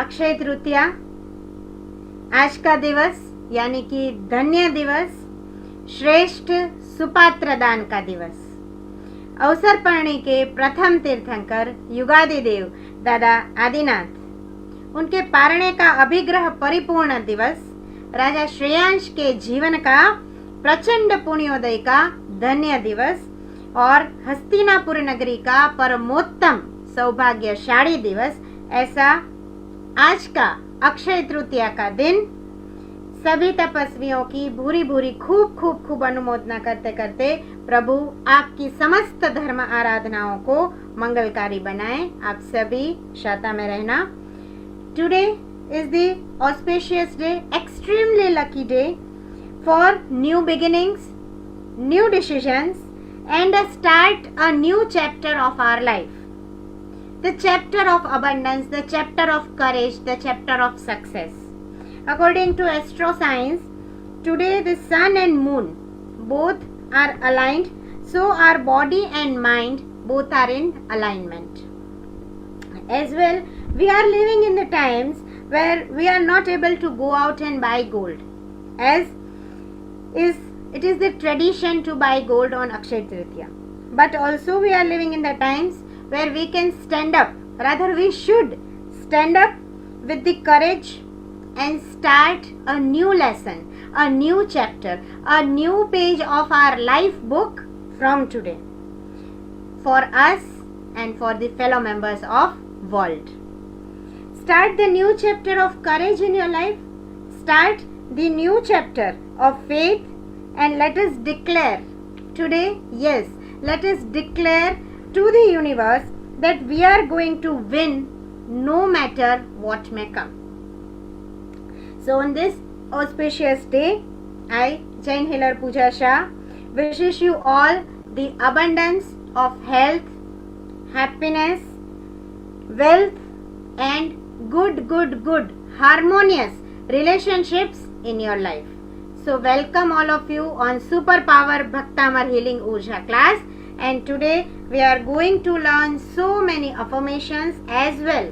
अक्षय तृतीया, आज का दिवस यानी कि धन्य दिवस, श्रेष्ठ सुपात्र दान का दिवस। अवसर पढ़ने के प्रथम तीर्थंकर युगादि देव दादा आदिनाथ, उनके पारणे का अभिग्रह परिपूर्ण दिवस, राजा श्रेयांश के जीवन का प्रचंड पुण्योदय का धन्य दिवस और हस्तिनापुर नगरी का परमोत्तम सौभाग्यशाली दिवस, ऐसा आज का अक्षय तृतीया का दिन सभी तपस्वियों की भूरी भूरी खूब खूब खूब अनुमोदना करते करते प्रभु आपकी समस्त धर्म आराधनाओं को मंगलकारी बनाए। आप सभी शाता में रहना। Today is the auspicious day, extremely lucky day for new beginnings, new decisions and start a new chapter of our life. The chapter of abundance, the chapter of courage, the chapter of success. According to astroscience, today the sun and moon both are aligned, so our body and mind both are in alignment. As well, we are living in the times where we are not able to go out and buy gold, as it is the tradition to buy gold on Akshay Tritiya. But also we are living in the times where we can stand up, rather we should stand up with the courage and start a new lesson, a new chapter, a new page of our life book from today for us and for the fellow members of world. Start the new chapter of courage in your life, start the new chapter of faith, and let us declare today, yes, let us declare to the universe that we are going to win no matter what may come. So on this auspicious day, I, Jain Healer Pooja Shah, wishes you all the abundance of health, happiness, wealth and good harmonious relationships in your life. So welcome all of you on Superpower Bhaktamar Healing Urja class, and today we are going to learn so many affirmations as well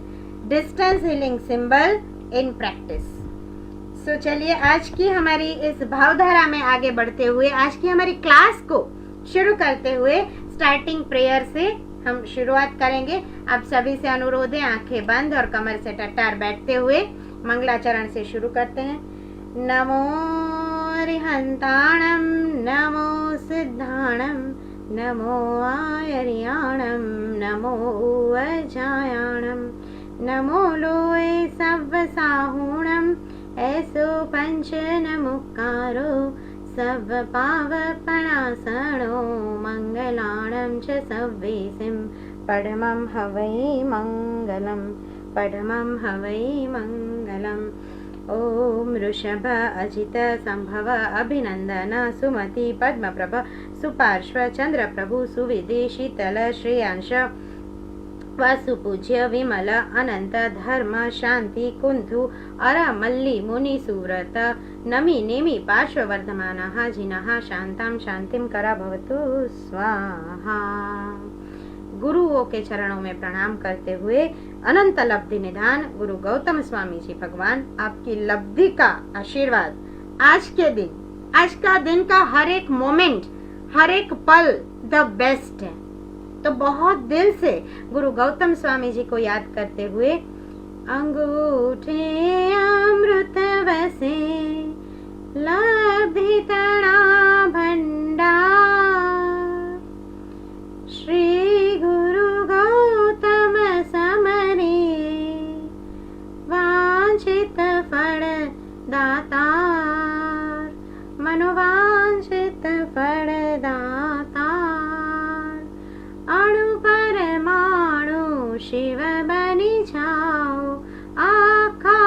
distance healing symbol in practice. So चलिए आज की हमारी इस भावधारा में आगे बढ़ते हुए आज की हमारी क्लास को शुरू करते हुए स्टार्टिंग प्रेयर से हम शुरुआत करेंगे। आप सभी से अनुरोध है आंखें बंद और कमर से टट्टार बैठते हुए मंगलाचरण से शुरू करते हैं। नमो रिहंताणं नमो सिद्धाणं नमो आयर्याणं नमो अजायाणं नमो लोये सव्वसाहूणं ऐसो पंच नमुकारो सव्वपावपणासनो मंगलाणं च सव्वेसिं पडमं हवै मंगलं पडमं हवै मंगलम्। ओम वृषभ अजित संभव अभिनंदन सुमति पद्मप्रभ सुपार्श्व चंद्र प्रभु सुविदेशी तल श्रेयांश वासुपूज्य विमल अनंत धर्म शांति कुंधु अर मल्ली मुनि सुव्रत नमी नेमि पार्श्ववर्धमानः जिनः शांतां शांतिं करा भवतु स्वाहा। गुरुओं के चरणों में प्रणाम करते हुए अनंत लब्धि निधान गुरु गौतम स्वामी जी भगवान आपकी लब्धि का आशीर्वाद आज के दिन, आज का दिन का हर एक मोमेंट, हर एक पल द बेस्ट है। तो बहुत दिल से गुरु गौतम स्वामी जी को याद करते हुए अंगूठे अमृत बसे लब्धि तणा भंडार श्री गुरु गौतम समरे वांछित फल दातार मनोवांछित फल दातार अणु परमाणु शिव बनि जाओ आखा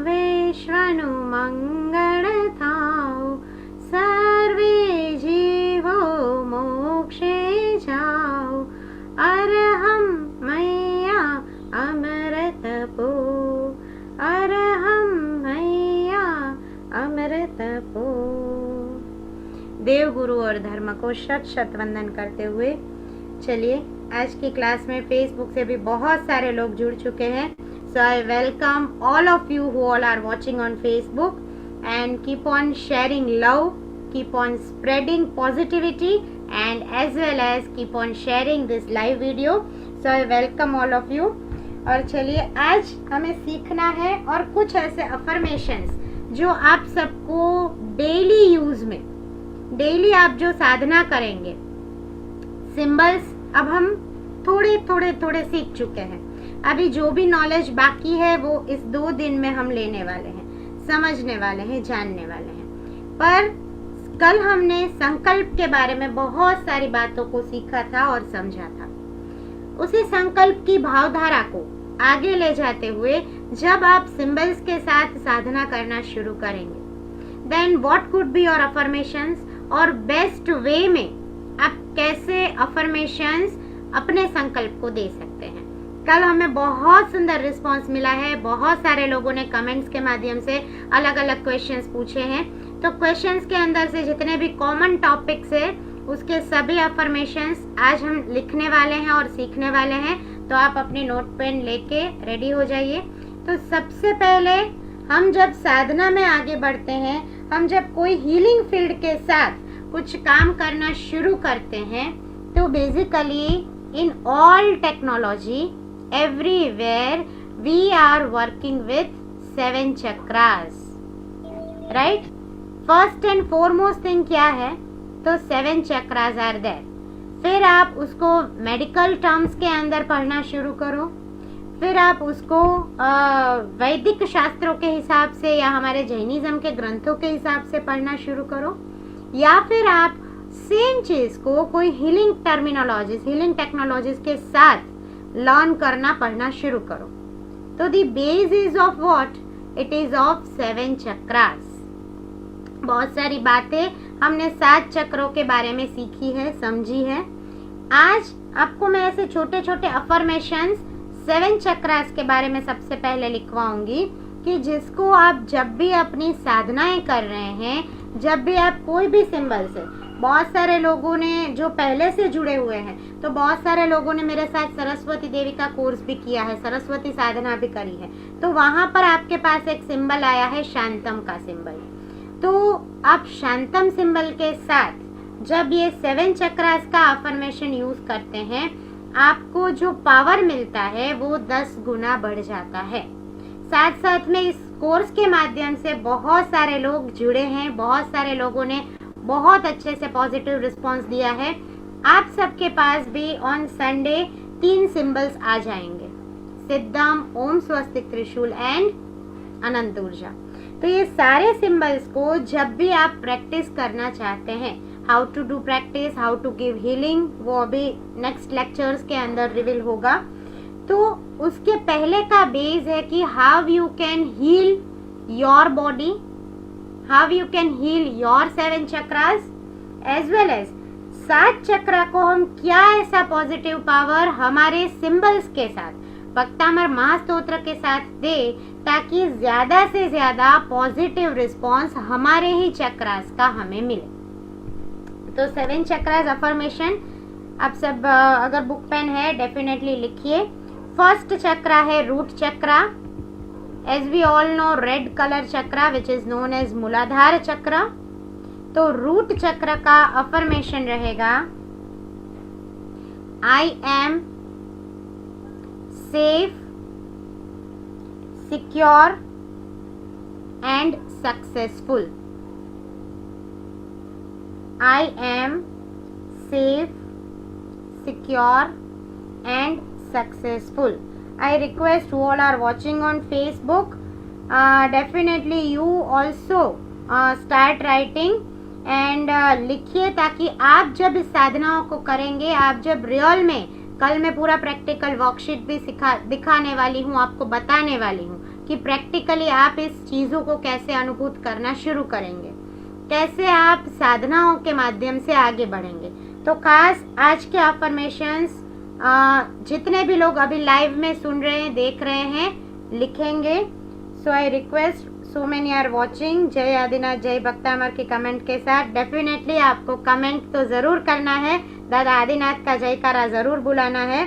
विश्वनु मंगल थाओ सर्वे जीवो मोक्षे जाओ अरहम मैया अमृत पो अरहम मैया अमृत पो। देव गुरु और धर्म को शत शत वंदन करते हुए चलिए आज की क्लास में फेसबुक से भी बहुत सारे लोग जुड़ चुके हैं। So I welcome all of you who all are watching on Facebook, and keep on sharing love, keep on spreading positivity, and as well as keep on sharing this live video. So I welcome all of you. और चलिए आज हमें सीखना है और कुछ ऐसे affirmations जो आप सबको डेली यूज में, डेली आप जो साधना करेंगे, सिंबल्स अब हम थोड़े सीख चुके हैं। अभी जो भी नॉलेज बाकी है वो इस 2 दिन में हम लेने वाले हैं, समझने वाले हैं, जानने वाले हैं। पर कल हमने संकल्प के बारे में बहुत सारी बातों को सीखा था और समझा था। उसी संकल्प की भावधारा को आगे ले जाते हुए जब आप सिंबल्स के साथ साधना करना शुरू करेंगे, then what could be your affirmations, और बेस्ट वे में आप कैसे अफर्मेशंस अपने संकल्प को दे सकते हैं। कल हमें बहुत सुंदर रिस्पांस मिला है। बहुत सारे लोगों ने कमेंट्स के माध्यम से अलग अलग क्वेश्चंस पूछे हैं। तो क्वेश्चंस के अंदर से जितने भी कॉमन टॉपिक्स है उसके सभी अफर्मेशंस आज हम लिखने वाले हैं और सीखने वाले हैं। तो आप अपनी नोट पेन लेके रेडी हो जाइए। तो सबसे पहले हम जब साधना में आगे बढ़ते हैं, हम जब कोई हीलिंग फील्ड के साथ कुछ काम करना शुरू करते हैं, तो basically in all technology everywhere we are working with 7 chakras, right? First and foremost thing क्या है? तो 7 chakras are there। फिर आप उसको मेडिकल टर्म्स के अंदर पढ़ना शुरू करो, फिर आप उसको वैदिक शास्त्रों के हिसाब से या हमारे जैनिज्म के ग्रंथों के हिसाब से पढ़ना शुरू करो, या फिर आप सेम चीज को कोई हीलिंग टर्मिनोलॉजीज, हीलिंग टेक्नोलॉजीज के साथ लर्न करना, पढ़ना शुरू करो। तो the base is of what? It is of 7 chakras. बहुत सारी बातें हमने 7 चक्रों के बारे में सीखी है, समझी है। आज आपको मैं ऐसे छोटे छोटे अफर्मेशंस 7 चक्रास के बारे में सबसे पहले लिखवाऊंगी कि जिसको आप जब भी अपनी साधनाएं कर रहे हैं, जब भी आप कोई भी सिंबल से, बहुत सारे लोगों ने जो पहले से जुड़े हुए हैं, तो बहुत सारे लोगों ने मेरे साथ सरस्वती देवी का कोर्स भी किया है, सरस्वती साधना भी करी है। तो वहां पर आपके पास एक सिंबल आया है शांतम का सिंबल। तो आप शांतम सिंबल के साथ जब ये 7 चक्रास का अफर्मेशन यूज करते हैं, आपको जो पावर मिलता है वो 10 गुना बढ़ जाता है। साथ साथ में इस कोर्स के माध्यम से बहुत सारे लोग जुड़े हैं, बहुत सारे लोगों ने बहुत अच्छे से पॉजिटिव रिस्पांस दिया है। आप सबके पास भी ऑन संडे 3 सिंबल्स आ जाएंगे, सिद्धम, ओम स्वस्तिक त्रिशूल एंड अनंत ऊर्जा। तो ये सारे सिंबल्स को जब भी आप प्रैक्टिस करना चाहते हैं, how to do practice, how to give healing, वो अभी नेक्स्ट लेक्चर्स के अंदर रिवील होगा। तो उसके पहले का बेस है कि how you can heal your body, how you can heal your 7 chakras as well as 7 चक्रा को हम क्या ऐसा पॉजिटिव पावर हमारे सिंबल्स के साथ, भक्तामर महास्तोत्र के साथ दे, ताकि ज्यादा से ज्यादा पॉजिटिव रिस्पांस हमारे ही चक्रास का हमें मिले। तो 7 चक्रास अफर्मेशन आप सब अगर बुक पेन है डेफिनेटली लिखिए। फर्स्ट चक्रा है root chakra. As we all know, red color chakra which is known as मूलाधार चक्र। तो रूट चक्र का अफर्मेशन रहेगा, I am safe, secure and successful। I am safe, secure and successful। I request who all are watching on Facebook, definitely you also start writing and लिखिए, ताकि आप जब इस साधनाओं को करेंगे, आप जब रियल में, कल मैं पूरा प्रैक्टिकल वर्कशीट भी दिखाने वाली हूँ, आपको बताने वाली हूँ कि प्रैक्टिकली आप इस चीज़ों को कैसे अनुभूत करना शुरू करेंगे, कैसे आप साधनाओं के माध्यम से आगे बढ़ेंगे। तो खास आज के अफर्मेशंस जितने भी लोग अभी लाइव में सुन रहे हैं, देख रहे हैं, लिखेंगे। So I request, so many are watching, जय आदिनाथ, जय भक्तामर के कमेंट के साथ। डेफिनेटली आपको कमेंट तो ज़रूर करना है, दादा आदिनाथ का जयकारा ज़रूर बुलाना है।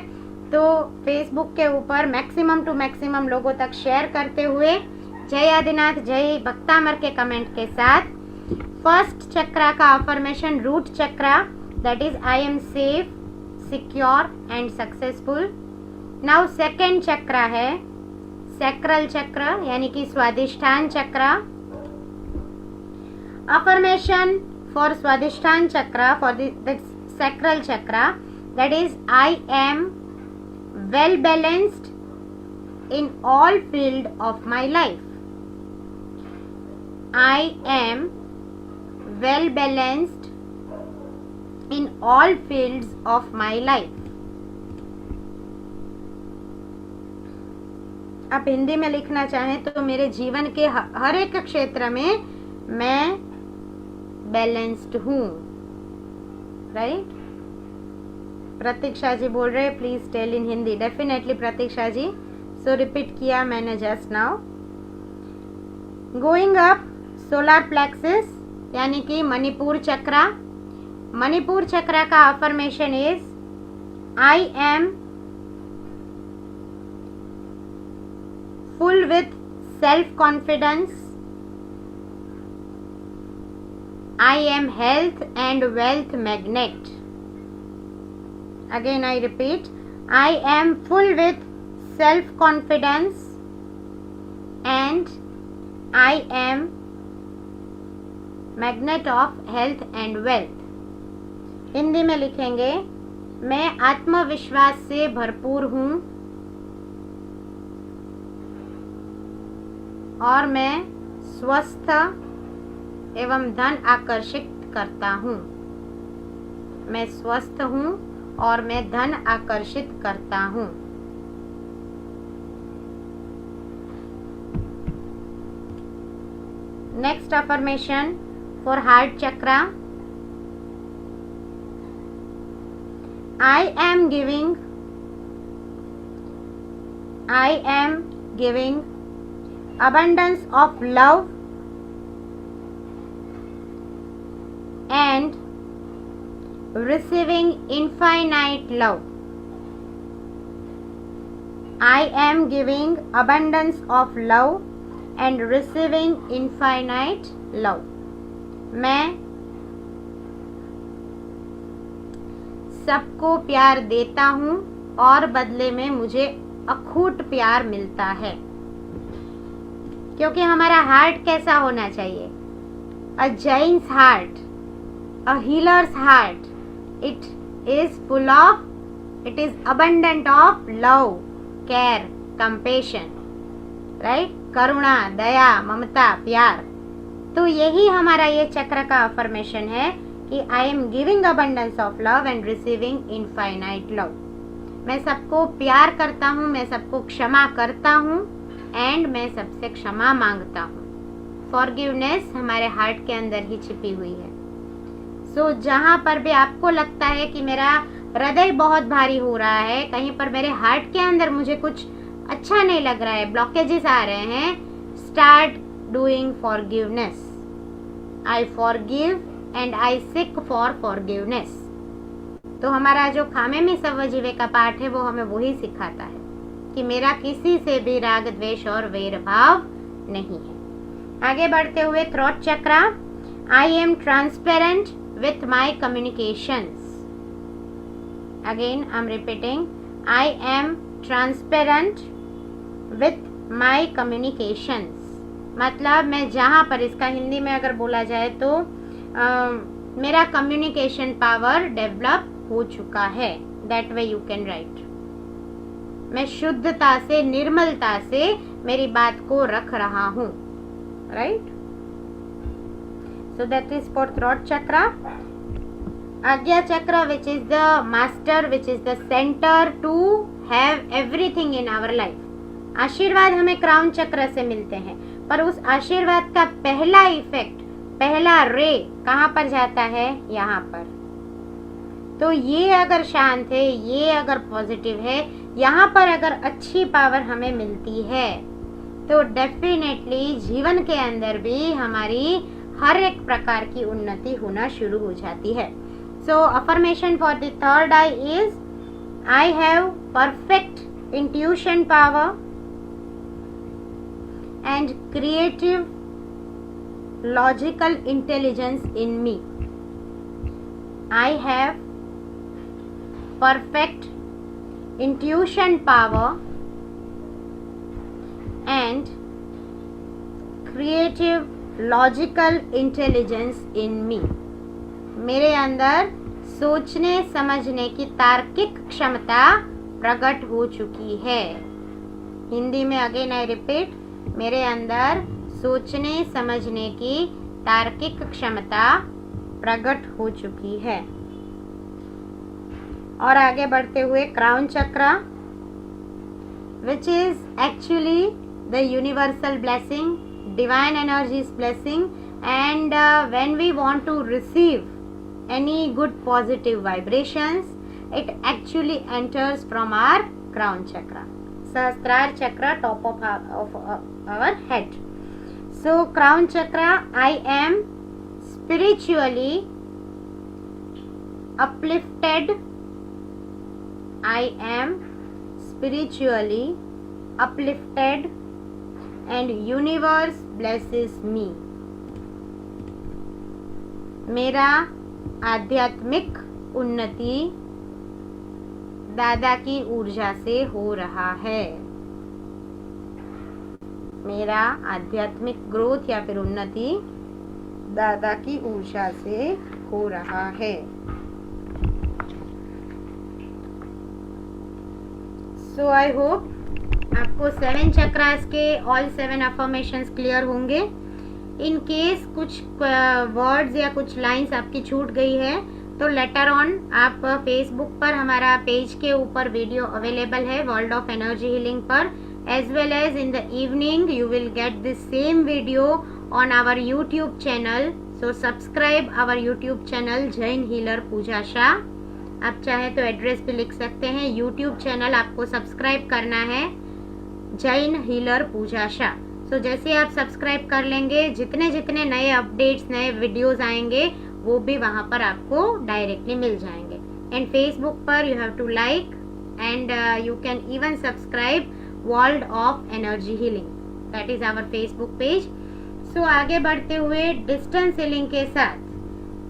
तो फेसबुक के ऊपर मैक्सिमम टू मैक्सिमम लोगों तक शेयर करते हुए जय आदिनाथ जय भक्तामर के कमेंट के साथ फर्स्ट चक्रा का affirmation root chakra, that is I am safe, secure and successful. Now second chakra है सैक्रल चक्र यानी कि स्वादिष्ठान चक्र। अफर्मेशन फॉर स्वादिष्ठान चक्र फॉर द सैक्रल चक्र, that is I M well balanced in all field of my life. I am well balanced in all fields of my life. आप हिंदी में लिखना चाहें तो मेरे जीवन के हर एक क्षेत्र में मैं बैलेंस्ड हूँ, राइट? प्रतीक्षा जी बोल रहे please tell in Hindi. Definitely Pratiksha ji, so repeat किया मैंने just now. Going up solar plexus यानी कि मणिपुर चक्रा। मणिपुर चक्रा का affirmation is I am full with self confidence, I am health and wealth magnet. Again I repeat, I am full with self-confidence and I am magnet of health and wealth. Hindi में लिखेंगे, मैं आत्मविश्वास से भरपूर हूँ और मैं स्वस्थ एवं धन आकर्षित करता हूँ। मैं स्वस्थ हूँ और मैं धन आकर्षित करता हूँ। Next affirmation for heart chakra, I am giving abundance of love and receiving infinite love. I am giving abundance of love and receiving infinite love. मैं सबको प्यार देता हूँ और बदले में मुझे अखूट प्यार मिलता है। क्योंकि हमारा हार्ट कैसा होना चाहिए? A Jain's heart, a healer's heart. It is full of, it is abundant of love, care, compassion, right? करुणा, दया, ममता, प्यार। तो यही हमारा ये चक्र का अफर्मेशन है कि I am giving abundance of love and receiving infinite love. मैं सबको प्यार करता हूँ, मैं सबको क्षमा करता हूँ एंड मैं सबसे क्षमा मांगता हूँ। फॉरगिवनेस हमारे हार्ट के अंदर ही छिपी हुई है। सो जहाँ पर भी आपको लगता है कि मेरा हृदय बहुत भारी हो रहा है, कहीं पर मेरे हार्ट के अंदर मुझे कुछ अच्छा नहीं लग रहा है, ब्लॉकेजेस आ रहे हैं, start doing forgiveness. I forgive and I sick for forgiveness. तो हमारा जो खामे में सवजीवे का पाठ है वो हमें वही सिखाता है कि मेरा किसी से भी राग द्वेष और वैर भाव नहीं है। आगे बढ़ते हुए throat chakra, I am transparent with my communications. Again I'm repeating, I am transparent with my communications. मतलब मैं जहाँ पर, इसका हिंदी में अगर बोला जाए तो मेरा कम्युनिकेशन पावर डेवलप हो चुका है। That way you can write. मैं शुद्धता से, निर्मलता से मेरी बात को रख रहा हूँ, right? So that is for throat chakra. Agya chakra, which is the master, which is the center to have everything in our life. आशीर्वाद हमें क्राउन चक्र से मिलते हैं, पर उस आशीर्वाद का पहला इफेक्ट, पहला रे कहाँ पर जाता है? यहाँ पर। तो ये अगर शांत है, ये अगर पॉजिटिव है, यहाँ पर अगर अच्छी पावर हमें मिलती है तो डेफिनेटली जीवन के अंदर भी हमारी हर एक प्रकार की उन्नति होना शुरू हो जाती है। So affirmation for the third eye is, I have perfect intuition power and creative logical intelligence in me. I have perfect intuition power and creative logical intelligence in me. मेरे अंदर सोचने समझने की तार्किक क्षमता प्रकट हो चुकी है. हिंदी में अगेन आई रिपीट, मेरे अंदर सोचने समझने की तार्किक क्षमता प्रकट हो चुकी है. और आगे बढ़ते हुए crown chakra, which is actually the universal blessing, divine energies blessing, and when we want to receive any good positive vibrations, it actually enters from our crown chakra, Sahasrara chakra, top of our head. So crown chakra, I am spiritually uplifted. I am spiritually uplifted and universe blesses me. मेरा आध्यात्मिक उन्नति दादा की ऊर्जा से हो रहा है. मेरा आध्यात्मिक ग्रोथ या फिर उन्नति दादा की ऊर्जा से हो रहा है. सो आई होप आपको 7 चक्रास के ऑल 7 अफर्मेशंस क्लियर होंगे. इन केस कुछ वर्ड्स या कुछ लाइंस आपकी छूट गई है तो लेटर ऑन आप फेसबुक पर हमारा पेज के ऊपर वीडियो अवेलेबल है वर्ल्ड ऑफ एनर्जी हीलिंग पर, as well as in the evening you will get this same video on our YouTube channel. So subscribe our YouTube channel Jain healer Pooja Shah. आप चाहे तो एड्रेस भी लिख सकते हैं. यूट्यूब चैनल आपको सब्सक्राइब करना है जैन हीलर पूजा शाह. तो जैसे आप सब्सक्राइब कर लेंगे, जितने जितने नए अपडेट्स, नए वीडियोस आएंगे वो भी वहाँ पर आपको डायरेक्टली मिल जाएंगे. एंड फेसबुक पर you have to like and you can even subscribe world of energy healing, that is our Facebook page. So आगे बढ़ते हुए डिस्टेंस हीलिंग के साथ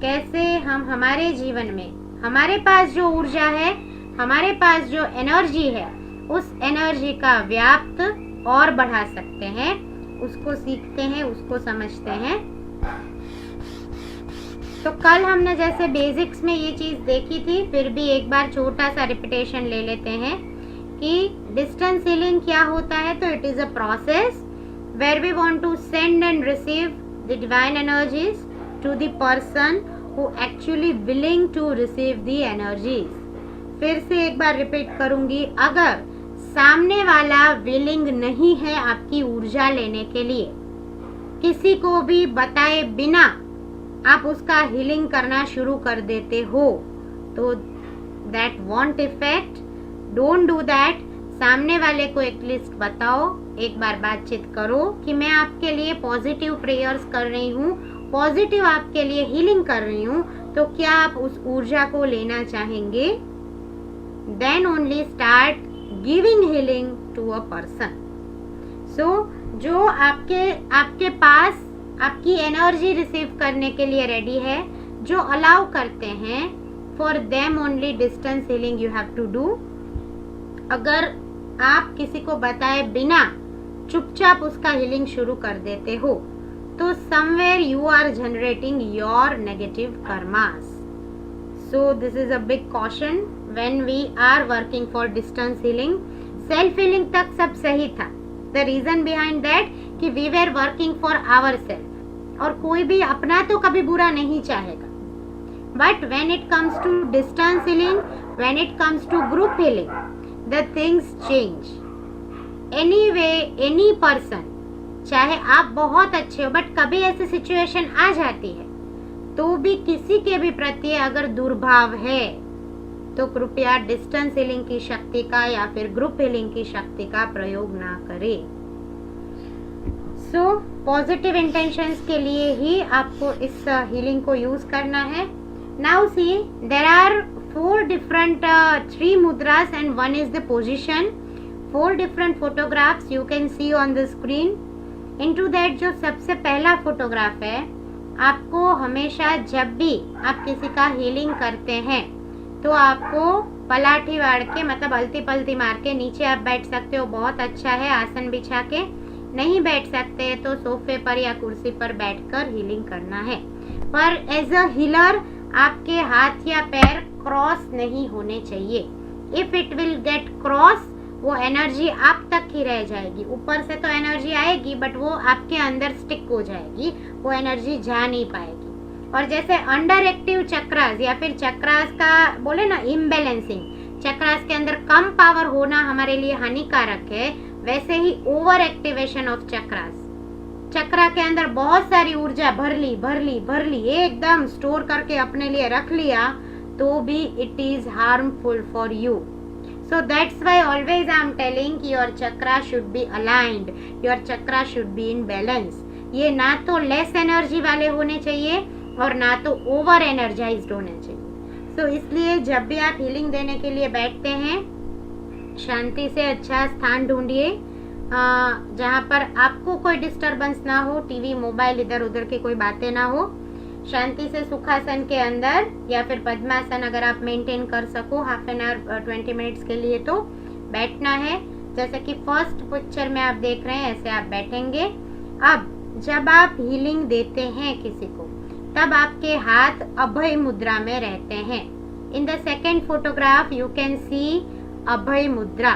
कैसे हम हमारे जीवन में हमारे पास जो ऊर्जा है, हमारे पास जो एनर्जी है, उस एनर्जी का व्याप्त और बढ़ा सकते हैं, उसको सीखते हैं, उसको समझते हैं. तो कल हमने जैसे बेसिक्स में ये चीज देखी थी, फिर भी एक बार छोटा सा रिपीटेशन ले लेते हैं कि डिस्टेंस हीलिंग क्या होता है. तो it is a process where we want to send and receive the divine energies to the person who actually willing to receive the energies. फिर से एक बार रिपीट करूंगी, अगर सामने वाला विलिंग नहीं है आपकी ऊर्जा लेने के लिए, किसी को भी बताए बिना आप उसका हीलिंग करना शुरू कर देते हो, तो that want effect. Don't do that. सामने वाले को एक लिस्ट बताओ, एक बार बातचीत करो कि मैं आपके लिए पॉजिटिव प्रेयर्स कर रही हूँ, पॉजिटिव आपके लिए हीलिंग कर रही हूँ, तो क्या आप उस ऊर्जा को लेना चाहेंगे. Then only start giving healing to a person. So जो आपके पास आपकी एनर्जी रिसीव करने के लिए रेडी है, जो अलाउ करते हैं, for them only distance healing you have to do. अगर आप किसी को बताए बिना चुपचाप उसका हीलिंग शुरू कर देते हो, तो somewhere you are generating your negative karmas. So this is a big caution when we are working for distance healing. self healing तक सब सही था. the reason behind that कि we were working for ourselves, और कोई भी अपना तो कभी बुरा नहीं चाहेगा. but when it comes to distance healing, when it comes to group healing, the things change. anyway any person, चाहे आप बहुत अच्छे हो, बट कभी ऐसी सिचुएशन आ जाती है तो भी किसी के भी प्रति अगर दुर्भाव है तो कृपया डिस्टेंस हीलिंग की शक्ति का या फिर ग्रुप हीलिंग की शक्ति का प्रयोग ना करें. सो पॉजिटिव इंटेंशंस के लिए ही आपको इस हीलिंग को यूज करना है. Now see, there are 4 different 3 mudras and one is the position. 4 different photographs you can see on the screen. Into that जो सबसे पहला फोटोग्राफ है, आपको हमेशा जब भी आप किसी का हीलिंग करते हैं तो आपको पलाठी वाड़ के मतलब अलती पलती मार के नीचे आप बैठ सकते हो, बहुत अच्छा है। आसन बिछा के नहीं बैठ सकते तो सोफे पर या कुर्सी पर बैठकर हीलिंग करना है। पर एज अ हीलर आपके हाथ या पैर क्रॉस नहीं होने चाहिए। If it will get cross, वो एनर्जी आप तक ही रह जाएगी। ऊपर से तो एनर्जी आएगी बट वो आपके अंदर स्टिक हो जाएगी, वो एनर्जी जा नहीं पाएगी। और जैसे अंडर एक्टिव चक्रास या फिर चक्रास का बोले ना इम्बैलेंसिंग, चक्रास के अंदर कम पावर होना हमारे लिए हानिकारक है, वैसे ही ओवर एक्टिवेशन ऑफ चक्रास, चक्रा के अंदर बहुत सारी ऊर्जा भर ली एकदम स्टोर करके अपने लिए रख लिया तो भी it is harmful for you. So that's why always I am telling your chakra should be aligned, your chakra should be in balance. ये ना तो लेस एनर्जी वाले होने चाहिए और ना तो ओवर एनर्जाइज्ड होने चाहिए। So इसलिए जब भी आप हीलिंग देने के लिए बैठते हैं, शांति से अच्छा स्थान ढूंढिए जहाँ पर आपको कोई डिस्टरबेंस ना हो, टीवी मोबाइल इधर उधर की कोई बातें ना हो। शांति से सुखासन के अंदर या फिर पद्मासन अगर आप मेंटेन कर सको हाफ एन आवर 20 मिनट्स के लिए तो बैठना है। जैसे कि फर्स्ट पिक्चर में आप देख रहे हैं ऐसे आप बैठेंगे। अब जब आप हीलिंग देते हैं किसी को तब आपके हाथ अभय मुद्रा में रहते हैं। In the second photograph you can see Abhay mudra.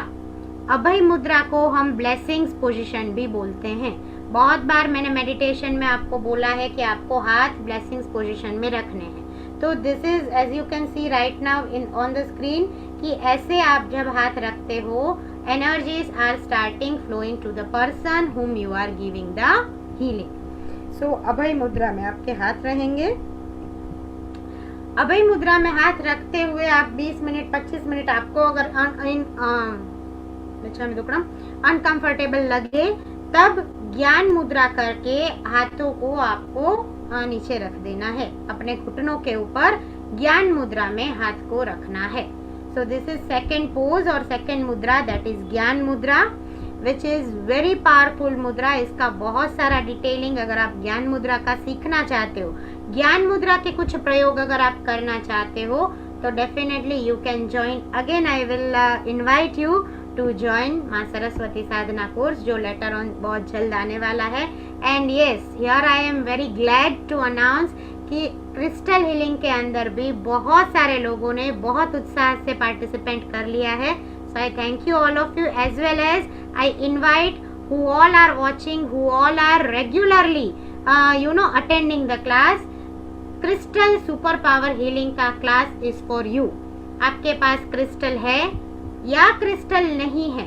Abhay मुद्रा को हम ब्लेसिंग्स पोजीशन भी बोलते हैं। बहुत बार मैंने मेडिटेशन में आपको बोला है कि आपको हाथ ब्लेसिंग्स पोजीशन में रखने हैं। तो this is as you can see right now in on the screen कि ऐसे आप जब हाथ रखते हो energies are starting flowing to the person whom you are giving the healing. So Abhay mudra में आपके हाथ रहेंगे। अभय मुद्रा में हाथ रखते हुए आप 20 मिनट 25 मिनट आपको अगर अनकंफर्टेबल लगे तब ज्ञान मुद्रा करके हाथों को आपको नीचे रख देना है। अपने घुटनों के ऊपर ज्ञान मुद्रा में हाथ को रखना है। सो दिस इज सेकेंड पोज और सेकेंड मुद्रा, दैट इज ज्ञान मुद्रा विच इज वेरी पावरफुल मुद्रा। इसका बहुत सारा डिटेलिंग अगर आप ज्ञान मुद्रा का सीखना चाहते हो, ज्ञान मुद्रा के कुछ प्रयोग अगर आप करना चाहते हो तो definitely you can join. Again I will invite you to join Maa Saraswati Sadhana course जो लेटर ऑन बहुत जल्द आने वाला है। And yes, here I am very glad to announce कि क्रिस्टल हीलिंग के अंदर भी बहुत सारे लोगों ने बहुत उत्साह से पार्टिसिपेंट कर लिया है। So I thank you all of you as well as I invite who all are watching, who all are regularly attending the class. Crystal super power healing का क्लास इज फॉर यू। आपके पास crystal है या crystal नहीं है,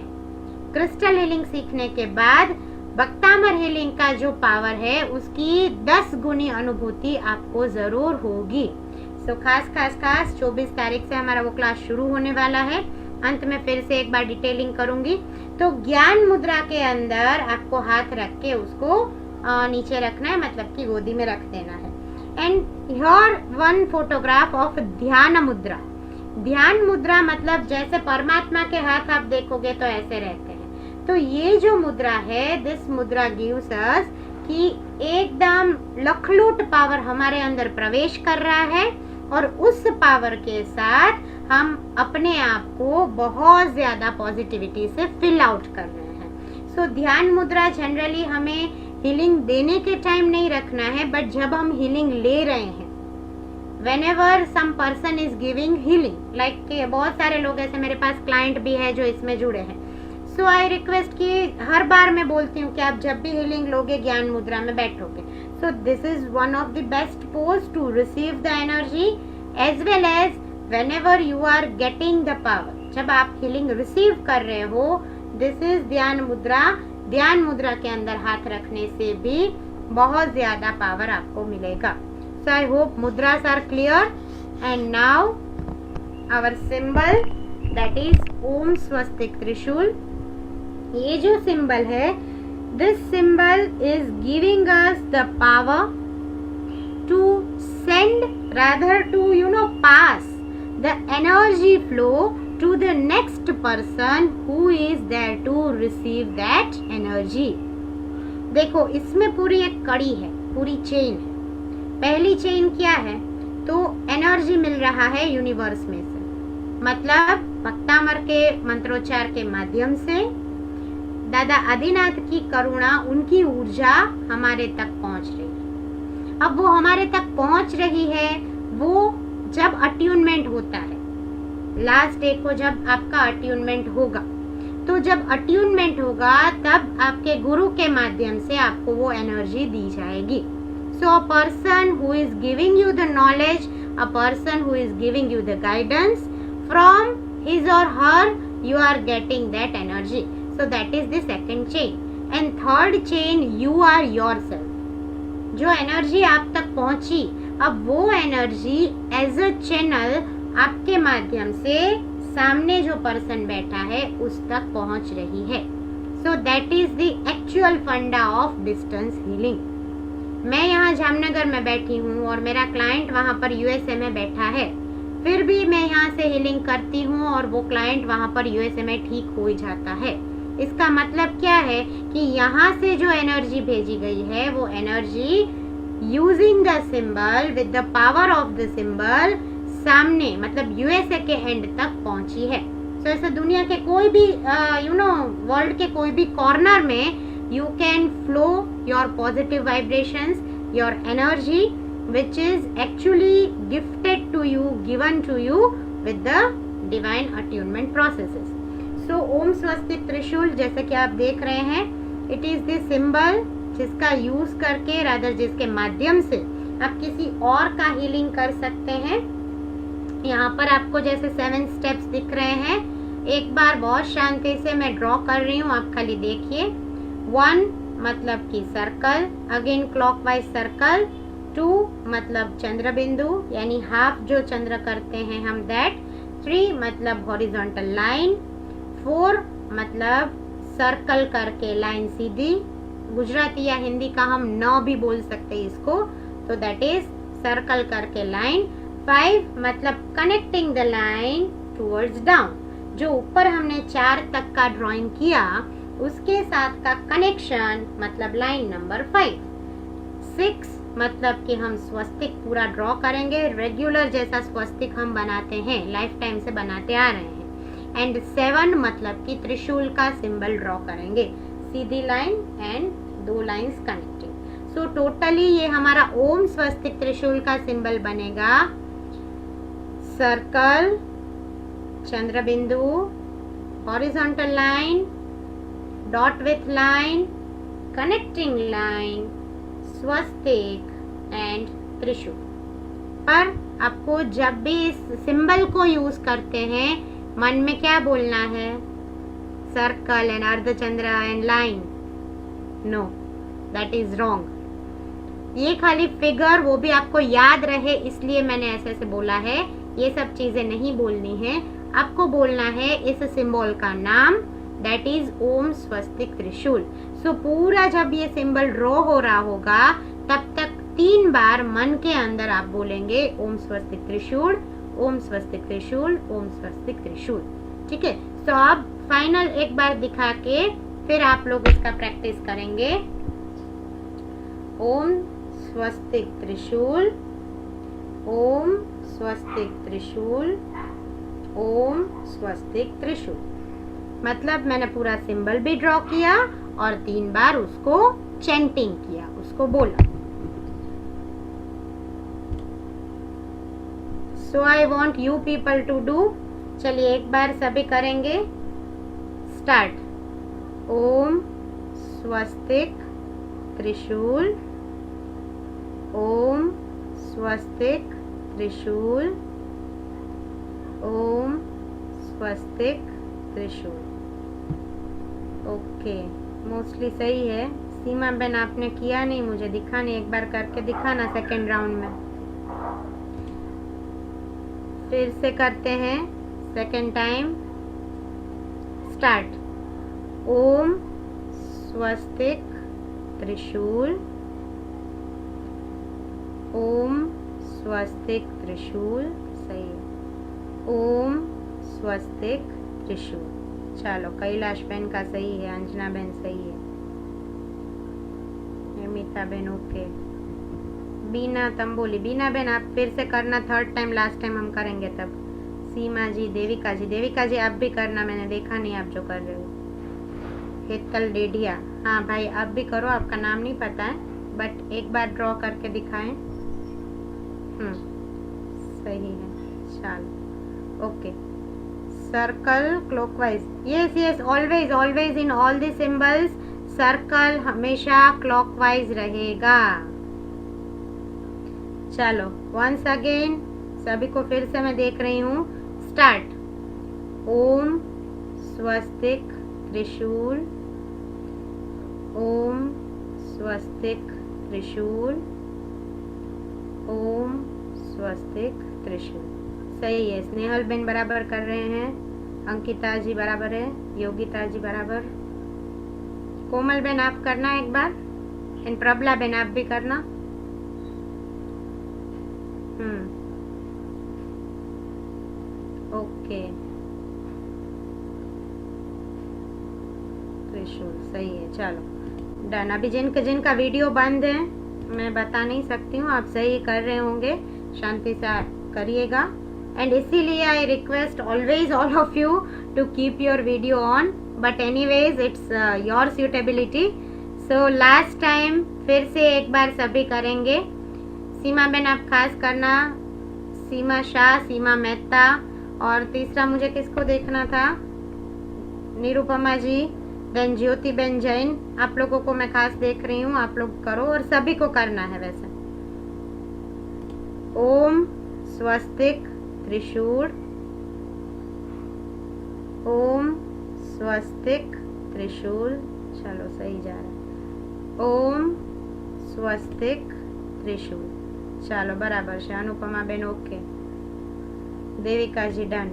crystal healing सीखने के बाद बक्तामर healing का जो पावर है उसकी 10 गुनी अनुभूति आपको जरूर होगी। सो खास 24 तारीख से हमारा वो क्लास शुरू होने वाला है। अंत में फिर से एक बार डिटेलिंग करूंगी। तो ज्ञान मुद्रा के अंदर आपको हाथ रख के उसको नीचे रखना है, मतलब कि गोदी में रख देना है। And here one photograph of ध्यान मुद्रा। ध्यान मुद्रा मतलब जैसे परमात्मा के हाथ आप देखोगे तो ऐसे रहते हैं। तो ये जो मुद्रा है, दिस मुद्रा गिव्स अस कि एकदम लखलूट पावर हमारे अंदर प्रवेश कर रहा है और उस पावर के साथ हम अपने आप को बहुत ज्यादा पॉजिटिविटी से फिल आउट कर रहे हैं। सो ध्यान मुद्रा जनरली हमें हीलिंग देने के टाइम नहीं रखना है, बट जब हम हीलिंग ले रहे हैं, whenever some person is giving healing, like बहुत सारे लोग ऐसे मेरे पास क्लाइंट भी है जो इसमें जुड़े हैं। सो आई रिक्वेस्ट कि हर बार मैं बोलती हूँ कि आप जब भी हीलिंग लोगे ज्ञान मुद्रा में बैठोगे। So this is one of the best pose to receive the energy as well as whenever you are getting the power। जब आप हीलिंग रिसीव कर रहे हो, दिस इज ध्यान मुद्रा। ध्यान मुद्रा के अंदर हाथ रखने से भी बहुत ज्यादा पावर आपको मिलेगा। So I hope mudras are clear, and now our symbol, that is Om Swastik Trishul। ये जो symbol है, this symbol is giving us the power to send, rather to pass the energy flow to the next person who is there to receive that energy. देखो इसमें पूरी एक कड़ी है, पूरी चेन है। पहली चेन क्या है, तो एनर्जी मिल रहा है यूनिवर्स में से, मतलब भक्तामर के मंत्रोच्चार के माध्यम से दादा आदिनाथ की करुणा, उनकी ऊर्जा हमारे तक पहुंच रही है। अब वो हमारे तक पहुंच रही है, वो जब अट्यूनमेंट होता है, लास्ट डे को जब आपका अट्यूनमेंट होगा, तो जब अट्यूनमेंट होगा तब आपके गुरु के माध्यम से आपको वो एनर्जी दी जाएगी। So a person who is giving you the knowledge, a person who is giving you the guidance, from his or her you are getting that energy. So that is the second chain. And third chain, you are yourself. जो energy आप तक पहुंची, अब वो energy as a channel आपके माध्यम से सामने जो पर्सन बैठा है उस तक पहुंच रही है। So that is the actual फंडा ऑफ डिस्टेंस हीलिंग। मैं यहाँ जामनगर में बैठी हूँ और मेरा क्लाइंट वहाँ पर यूएसए में बैठा है, फिर भी मैं यहाँ से हीलिंग करती हूँ और वो क्लाइंट वहाँ पर यूएसए में ठीक हो ही जाता है। इसका मतलब क्या है कि यहाँ से जो एनर्जी भेजी गई है, वो energy using the symbol with the power of the symbol सामने, मतलब यूएसए के एंड तक पहुंची है। तो ऐसे दुनिया के कोई भी वर्ल्ड के कोई भी कॉर्नर में you can flow your positive vibrations, your energy which is actually gifted to you, given to you with the divine attunement processes. So ओम स्वस्तिक त्रिशूल जैसे कि आप देख रहे हैं, it is the symbol जिसका यूज करके, रादर जिसके माध्यम से आप किसी और का हीलिंग कर सकते हैं। यहाँ पर आपको जैसे 7 स्टेप्स दिख रहे हैं, एक बार बहुत शांति से मैं ड्रॉ कर रही हूँ, आप खाली देखिए। 1 मतलब कि सर्कल, अगेन क्लॉकवाइज सर्कल। 2 मतलब चंद्र बिंदु, यानी हाफ जो चंद्र करते हैं हम, दैट। 3 मतलब हॉरिजॉन्टल लाइन। 4 मतलब सर्कल करके लाइन सीधी, गुजराती या हिंदी का हम न भी बोल सकते हैं इसको, तो दैट इज सर्कल करके लाइन। 5 मतलब connecting the line towards down, जो ऊपर हमने 4 तक का ड्राइंग किया उसके साथ का कनेक्शन, मतलब लाइन नंबर 5। 6 मतलब कि हम स्वस्तिक पूरा ड्रॉ करेंगे, रेगुलर जैसा स्वस्तिक हम बनाते हैं, लाइफ टाइम से बनाते आ रहे हैं। एंड 7 मतलब कि त्रिशूल का सिंबल ड्रॉ करेंगे, सीधी line and 2 lines connecting. So totally ये हमारा ओम स्वस्तिक त्रिशूल का सिंबल बनेगा सर्कल, चंद्र बिंदु, horizontal line, dot with line, connecting line, Swastik and त्रिशूल। पर आपको जब भी इस सिंबल को यूज करते हैं, मन में क्या बोलना है, सर्कल एंड अर्धचंद्र and line? No, that is wrong. ये खाली फिगर, वो भी आपको याद रहे इसलिए मैंने ऐसे ऐसे बोला है, ये सब चीजें नहीं बोलनी है। आपको बोलना है इस सिंबल का नाम, दैट इज ओम स्वस्तिक त्रिशूल। सो पूरा जब ये सिंबल ड्रॉ हो रहा होगा तब तक 3 बार मन के अंदर आप बोलेंगे ओम स्वस्तिक त्रिशूल, ओम स्वस्तिक त्रिशूल, ओम स्वस्तिक त्रिशूल। ठीक है, तो अब फाइनल एक बार दिखा के फिर आप लोग इसका प्रैक्टिस करेंगे। ओम स्वस्तिक त्रिशूल, ओम स्वस्तिक त्रिशूल, ओम स्वस्तिक त्रिशूल। मतलब मैंने पूरा सिंबल भी ड्रॉ किया और 3 बार उसको चैंटिंग किया, उसको बोला। So I want you people to do, चलिए एक बार सभी करेंगे। स्टार्ट। ओम स्वस्तिक त्रिशूल, ओम स्वस्तिक त्रिशूल, ओम स्वस्तिक त्रिशूल। ओके, मोस्टली सही है। सीमा बहन आपने किया नहीं, मुझे दिखा नहीं, एक बार करके दिखाना सेकेंड राउंड में। फिर से करते हैं सेकेंड टाइम। स्टार्ट। ओम स्वस्तिक त्रिशूल, ओम स्वस्तिक त्रिशूल। सही है। ओम स्वस्तिक त्रिशूल। चलो, कैलाश बहन का सही है, अंजना बहन सही है, अमिता बहन ओके, बीना तंबोली, बीना बहन आप फिर से करना, थर्ड टाइम लास्ट टाइम हम करेंगे तब। सीमा जी, देविका जी, देविका जी आप भी करना, मैंने देखा नहीं आप जो कर रहे हो। हेतल डेढ़िया, हाँ भाई आप भी करो, आपका नाम नहीं पता है बट एक बार ड्रॉ करके दिखाएं। सही है, चलो okay. Circle clockwise, yes yes, always always in all the symbols circle हमेशा क्लॉकवाइज रहेगा। चलो वंस अगेन सभी को फिर से मैं देख रही हूँ, स्टार्ट। ओम स्वस्तिक त्रिशूल, ओम स्वस्तिक त्रिशूल, ओम स्वस्तिक त्रिशूल। सही है, स्नेहल बेन बराबर कर रहे हैं, अंकिता जी बराबर है, योगिता जी बराबर, कोमल बेन आप करना एक बार, एंड प्रबला बेन आप भी करना। ओके, त्रिशूल सही है, चलो डन। अभी जिनका वीडियो बंद है मैं बता नहीं सकती हूँ, आप सही कर रहे होंगे, शांति से करिएगा। एंड इसीलिए I request always all of you to keep your video on, but anyways it's your suitability. So last time फिर से एक बार सभी करेंगे। सीमा बेन आप खास करना, सीमा शाह, सीमा मेहता, और तीसरा मुझे किसको देखना था, निरुपमा जी, देन ज्योति बेन जैन, आप लोगों को मैं खास देख रही हूँ, आप लोग करो और सभी को करना है वैसे। ओम स्वस्तिक त्रिशूल, ओम स्वस्तिक त्रिशूल, चलो सही जा रहा है, ओम स्वस्तिक त्रिशूल, चलो बराबर છે। अनुपमा बेन ओके, देविका जी डन,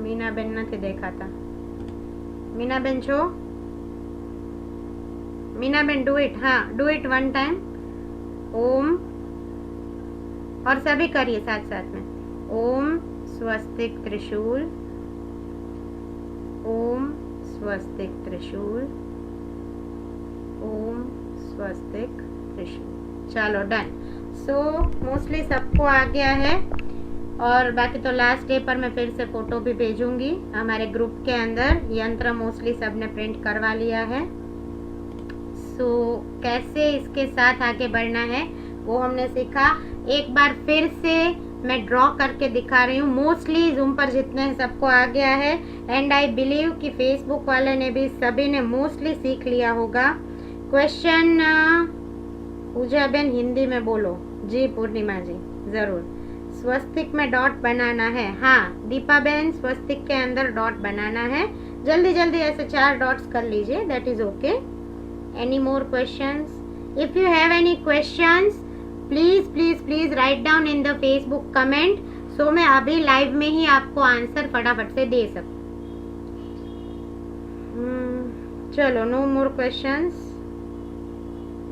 मीना बेन નથી દેખાતા, मीना बेन छो, मीना बेन डू इट, हाँ डू इट वन टाइम। ओम, और सभी करिए साथ साथ में, ओम स्वस्तिक त्रिशूल, ओम स्वस्तिक त्रिशूल, ओम स्वस्तिक त्रिशूल, चलो डन। सो मोस्टली सबको आ गया है, और बाकी तो लास्ट डे पर मैं फिर से फोटो भी भेजूंगी हमारे ग्रुप के अंदर। यंत्र मोस्टली सब ने प्रिंट करवा लिया है। सो कैसे इसके साथ आगे बढ़ना है वो हमने सीखा। एक बार फिर से मैं ड्रॉ करके दिखा रही हूँ, मोस्टली जूम पर जितने हैं सबको आ गया है, एंड आई बिलीव कि फेसबुक वाले ने भी सभी ने मोस्टली सीख लिया होगा। क्वेश्चन पूजा बेन हिंदी में बोलो जी, पूर्णिमा जी जरूर। स्वस्तिक में डॉट बनाना है, हाँ दीपा बेन स्वस्तिक के अंदर डॉट बनाना है, जल्दी जल्दी ऐसे 4 डॉट्स कर लीजिए, that is okay. Any more questions? If you have any questions please please please write down in the Facebook comment, so मैं अभी लाइव में ही आपको आंसर फटाफट से दे सकूं। चलो नो मोर क्वेश्चंस।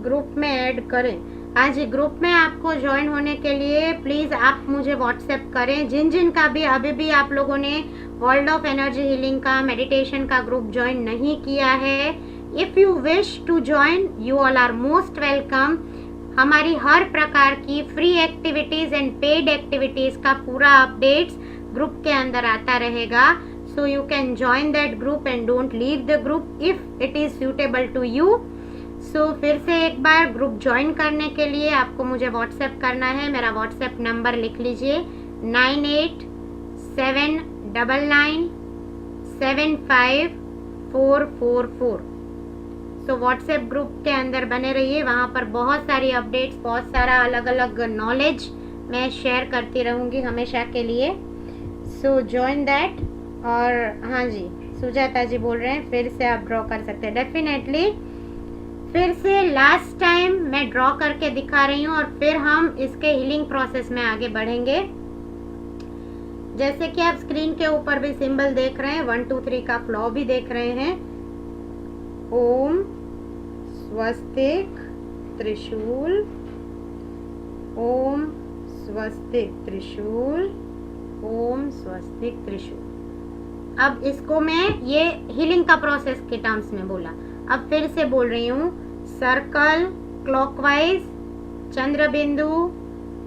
ग्रुप में ऐड करें, हाँ जी ग्रुप में आपको ज्वाइन होने के लिए प्लीज आप मुझे व्हाट्सएप करें। जिन का भी अभी भी आप लोगों ने वर्ल्ड ऑफ एनर्जी हीलिंग का मेडिटेशन का ग्रुप ज्वाइन नहीं किया है, if you wish to join you all are most welcome. हमारी हर प्रकार की free activities and paid activities का पूरा अपडेट्स ग्रुप के अंदर आता रहेगा, so you can join that group and don't leave the group if it is suitable to you. So फिर से एक बार ग्रुप ज्वाइन करने के लिए आपको मुझे व्हाट्सएप करना है। मेरा व्हाट्सएप नंबर लिख लीजिए 9879997544। सो व्हाट्सएप ग्रुप के अंदर बने रहिए, वहाँ पर बहुत सारी अपडेट्स, बहुत सारा अलग अलग नॉलेज मैं शेयर करती रहूँगी हमेशा के लिए। सो ज्वाइन दैट। और हाँ जी सुजाता जी बोल रहे हैं फिर से आप ड्रॉ कर सकते हैं, डेफिनेटली फिर से लास्ट टाइम मैं ड्रॉ करके दिखा रही हूँ, और फिर हम इसके हीलिंग प्रोसेस में आगे बढ़ेंगे। जैसे कि आप स्क्रीन के ऊपर भी सिंबल देख रहे हैं, 1 2 3 का फ्लो भी देख रहे हैं। ओम स्वस्तिक त्रिशूल, ओम स्वस्तिक त्रिशूल, ओम स्वस्तिक त्रिशूल। अब इसको मैं ये हीलिंग का प्रोसेस के टर्म्स में बोला, अब फिर से बोल रही हूँ। सर्कल क्लॉकवाइज, चंद्र बिंदु,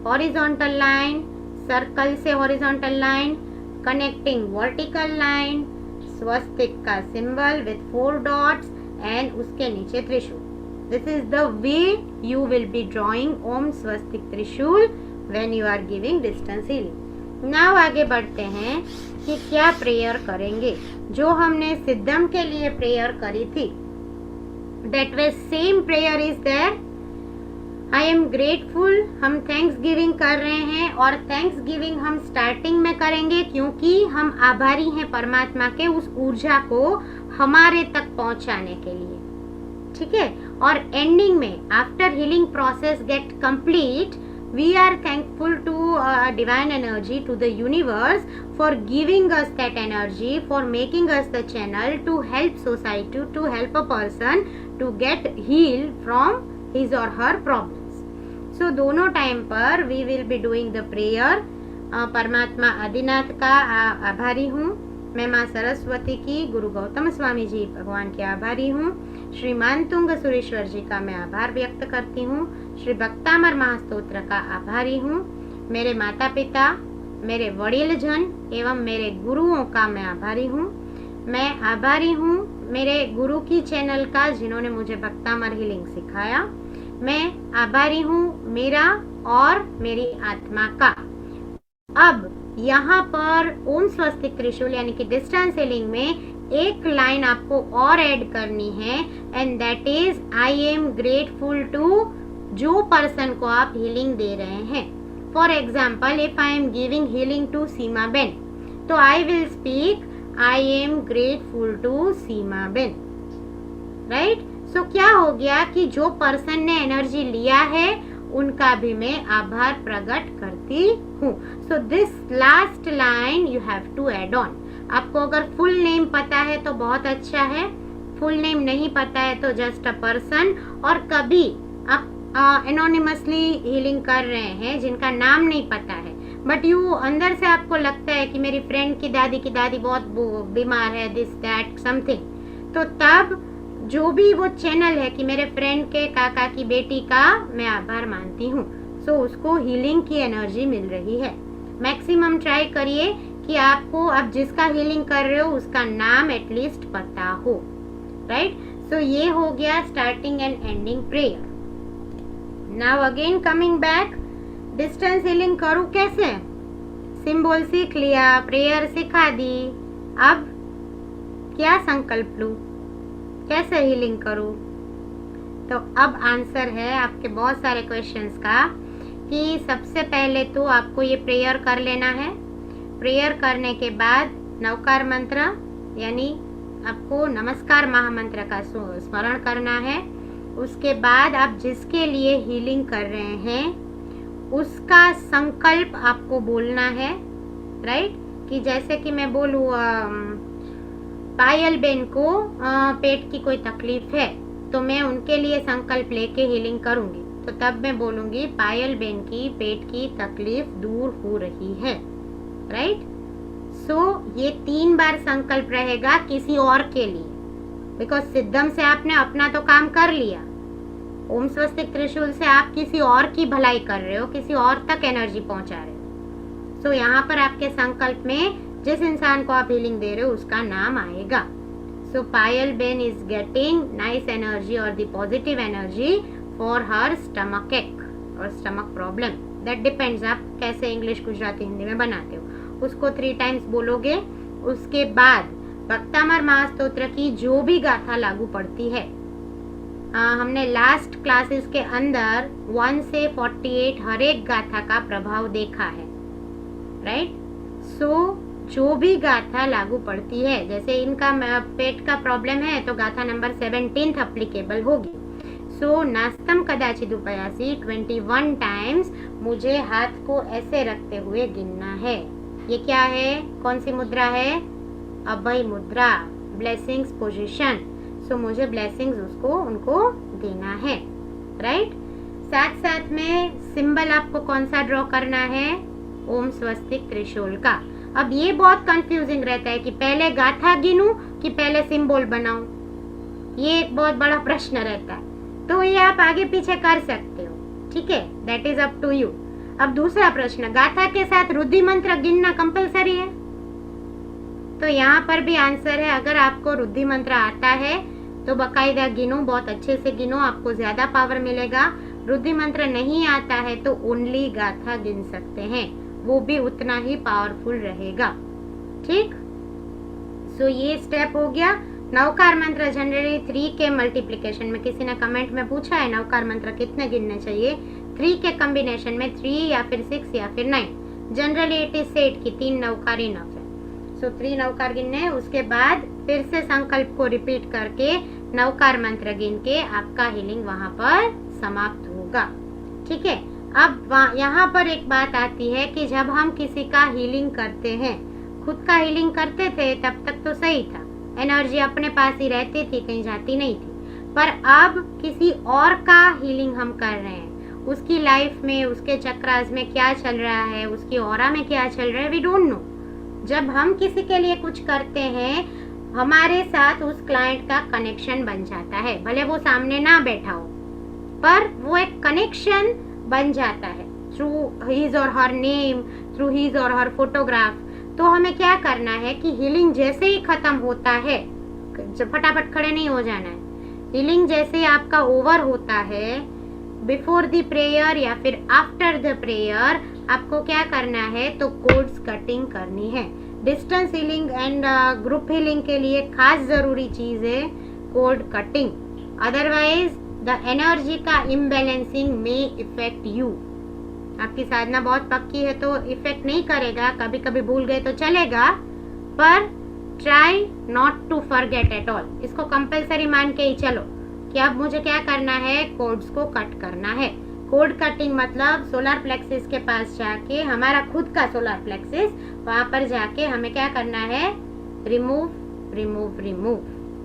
हॉरिजॉन्टल लाइन, सर्कल से horizontal line, connecting vertical line, swastik का सिंबल विथ 4 डॉट्स एंड उसके नीचे trishul. This is the way you will be drawing Om swastik trishul when you are giving distance healing. Now आगे बढ़ते हैं कि क्या प्रेयर करेंगे। जो हमने सिद्धम के लिए प्रेयर करी थी, that way same prayer is there. I am grateful, हम थैंक्स गिविंग कर रहे हैं, और थैंक्स गिविंग हम स्टार्टिंग में करेंगे क्योंकि हम आभारी हैं परमात्मा के उस ऊर्जा को हमारे तक पहुंचाने के लिए, ठीक है। और एंडिंग में after healing process get complete, we are thankful to divine energy, to the universe for giving us that energy, for making us the channel to help society, to help a person to get healed from his or her problems. So दोनों time पर we will be doing the prayer. परमात्मा आदिनाथ का आभारी हूँ, मैं माँ सरस्वती की, गुरु गौतम स्वामी जी भगवान के आभारी हूँ, श्री मानतुंग सुरेश्वर जी का मैं आभार व्यक्त करती हूँ, श्री भक्तामर महास्तोत्र का आभारी हूँ, मेरे माता पिता, मेरे वडील जन एवं मेरे गुरुओं का मैं आभारी हूँ। मैं आभारी हूँ मेरे गुरु की चैनल का जिन्होंने मुझे भक्तामर हीलिंग सिखाया। मैं आभारी हूँ मेरा और मेरी आत्मा का। अब यहाँ पर ओम स्वस्तिक त्रिशूल यानी कि डिस्टेंस हीलिंग में एक लाइन आपको और ऐड करनी है, and that is I am grateful to जो पर्सन को आप हीलिंग दे रहे हैं। For example, if I am giving healing to Seema ben, तो I will speak I am grateful to Seema ben, right. So क्या हो गया कि जो पर्सन ने एनर्जी लिया है उनका भी मैं आभार प्रकट करती हूँ। So this last line you have to add on. आपको अगर फुल नेम पता है तो बहुत अच्छा है, फुल नेम नहीं पता है तो जस्ट अ पर्सन, और कभी आप एनोनिमसली हीलिंग कर रहे हैं जिनका नाम नहीं पता है, बट यू अंदर से आपको लगता है कि मेरी फ्रेंड की दादी बहुत बीमार है, दिस दैट समथिंग, तो तब जो भी वो चैनल है कि मेरे फ्रेंड के काका की बेटी का मैं आभार मानती हूँ, सो उसको हीलिंग की एनर्जी मिल रही है। मैक्सिमम ट्राई करिए कि आपको आप जिसका हीलिंग कर रहे हो उसका नाम एटलीस्ट पता हो, राइट। सो ये हो गया starting and ending prayer. Now again coming back, distance healing करूँ कैसे? सिंबल सीख लिया, प्रेयर सिखा दी, अब क्या संकल्प लूँ, कैसे हीलिंग करूँ? तो अब आंसर है आपके बहुत सारे क्वेश्चंस का कि सबसे पहले तो आपको ये प्रेयर कर लेना है। प्रेयर करने के बाद नवकार मंत्र यानी आपको नमस्कार महामंत्र का स्मरण करना है। उसके बाद आप जिसके लिए हीलिंग कर रहे हैं उसका संकल्प आपको बोलना है, राइट। कि जैसे कि मैं बोलूँ पायल बेन को पेट की कोई तकलीफ है तो मैं उनके लिए संकल्प लेके हीलिंग करूंगी, तो तब मैं बोलूंगी पायल बेन की पेट की तकलीफ दूर हो रही है, राइट। सो ये 3 बार संकल्प रहेगा किसी और के लिए, बिकॉज सिद्धम से आपने अपना तो काम कर लिया, ओम स्वस्तिक त्रिशूल से आप किसी और की भलाई कर रहे हो, किसी और तक एनर्जी पहुंचा रहे हो। सो यहाँ पर आपके संकल्प में जिस इंसान को आप हीलिंग दे रहे हो उसका नाम आएगा। So Payal ben is getting nice energy और the positive energy for her stomach एक और स्टमक प्रॉब्लम, दैट डिपेंड्स आप कैसे इंग्लिश गुजराती हिंदी में बनाते हो। उसको 3 टाइम्स बोलोगे। उसके बाद भक्तामर महास्तोत्र की जो भी गाथा लागू पड़ती है, हमने लास्ट क्लासेस के अंदर 1 से 48 हर एक गाथा का प्रभाव देखा है, राइट। सो जो भी गाथा लागू पड़ती है, जैसे इनका पेट का प्रॉब्लम है तो गाथा नंबर 17 अप्लीकेबल होगी। सो नास्तम कदाचित उपयासी 21 टाइम्स मुझे हाथ को ऐसे रखते हुए गिनना है। ये क्या है, कौन सी मुद्रा है? अभय मुद्रा, ब्लेसिंग्स पोजीशन। सो मुझे ब्लेसिंग्स उनको देना है, राइट। साथ साथ में सिंबल आपको कौन सा ड्रॉ करना है? ओम स्वस्तिक त्रिशूल का। अब ये बहुत कंफ्यूजिंग रहता है कि पहले गाथा गिनूं कि पहले सिंबल बनाऊं, ये एक बहुत बड़ा प्रश्न रहता है। तो ये आप आगे पीछे कर सकते हो, ठीक है, that is up to you. अब दूसरा प्रश्न, गाथा के साथ रुद्धि मंत्र गिनना कंपलसरी है? तो यहाँ पर भी आंसर है, अगर आपको रुद्धि मंत्र आता है तो बकायदा गिनो, बहुत अच्छे से गिनो, आपको ज्यादा पावर मिलेगा। रुद्धि मंत्र नहीं आता है तो ओनली गाथा गिन सकते हैं, वो भी उतना ही पावरफुल रहेगा, ठीक। सो ये स्टेप हो गया। नवकार मंत्र जनरली 3 के मल्टीप्लीकेशन में, किसी ने कमेंट में पूछा है नवकार मंत्र कितने गिनने चाहिए, 3 के कॉम्बिनेशन में, 3 या फिर 6 या फिर 9। जनरली इट इज सेड कि 3 नवकार इनफ है। सो 3 नवकार गिनने, उसके बाद फिर से संकल्प को रिपीट करके नवकार मंत्र गिन के आपका हीलिंग वहां पर समाप्त होगा, ठीक है। अब यहाँ पर एक बात आती है कि जब हम किसी का हीलिंग करते हैं, खुद का हीलिंग करते थे तब तक तो सही था, एनर्जी अपने पास ही रहती थी, कहीं जाती नहीं थी। पर अब किसी और का हीलिंग हम कर रहे हैं, उसकी लाइफ में, उसके चक्रास में क्या चल रहा है, उसकी ऑरा में क्या चल रहा है, वी डोंट नो। जब हम किसी के लिए कुछ करते हैं, हमारे साथ उस क्लाइंट का कनेक्शन बन जाता है, भले वो सामने ना बैठा हो, पर वो एक कनेक्शन बन जाता है through his or her name, through his or her photograph. तो हमें क्या करना है कि हीलिंग जैसे ही खत्म होता है, फटाफट खड़े नहीं हो जाना है। हीलिंग जैसे आपका ओवर होता है, बिफोर द प्रेयर या फिर आफ्टर द प्रेयर, आपको क्या करना है, तो कोड्स कटिंग करनी है। Distance healing and group healing के लिए खास जरूरी चीज है code cutting, otherwise the energy का इम्बैलेंसिंग मे इफेक्ट यू। आपकी साधना बहुत पक्की है तो इफेक्ट नहीं करेगा, कभी कभी भूल गए तो चलेगा, पर try not to forget at all. इसको कंपलसरी मान के ही चलो कि अब मुझे क्या करना है, कोड्स को कट करना है। कोड कटिंग मतलब सोलर प्लेक्सिस के पास जाके, हमारा खुद का सोलर प्लेक्सिस, वहां पर जाके हमें क्या करना है, रिमूव रिमूव रिमूव,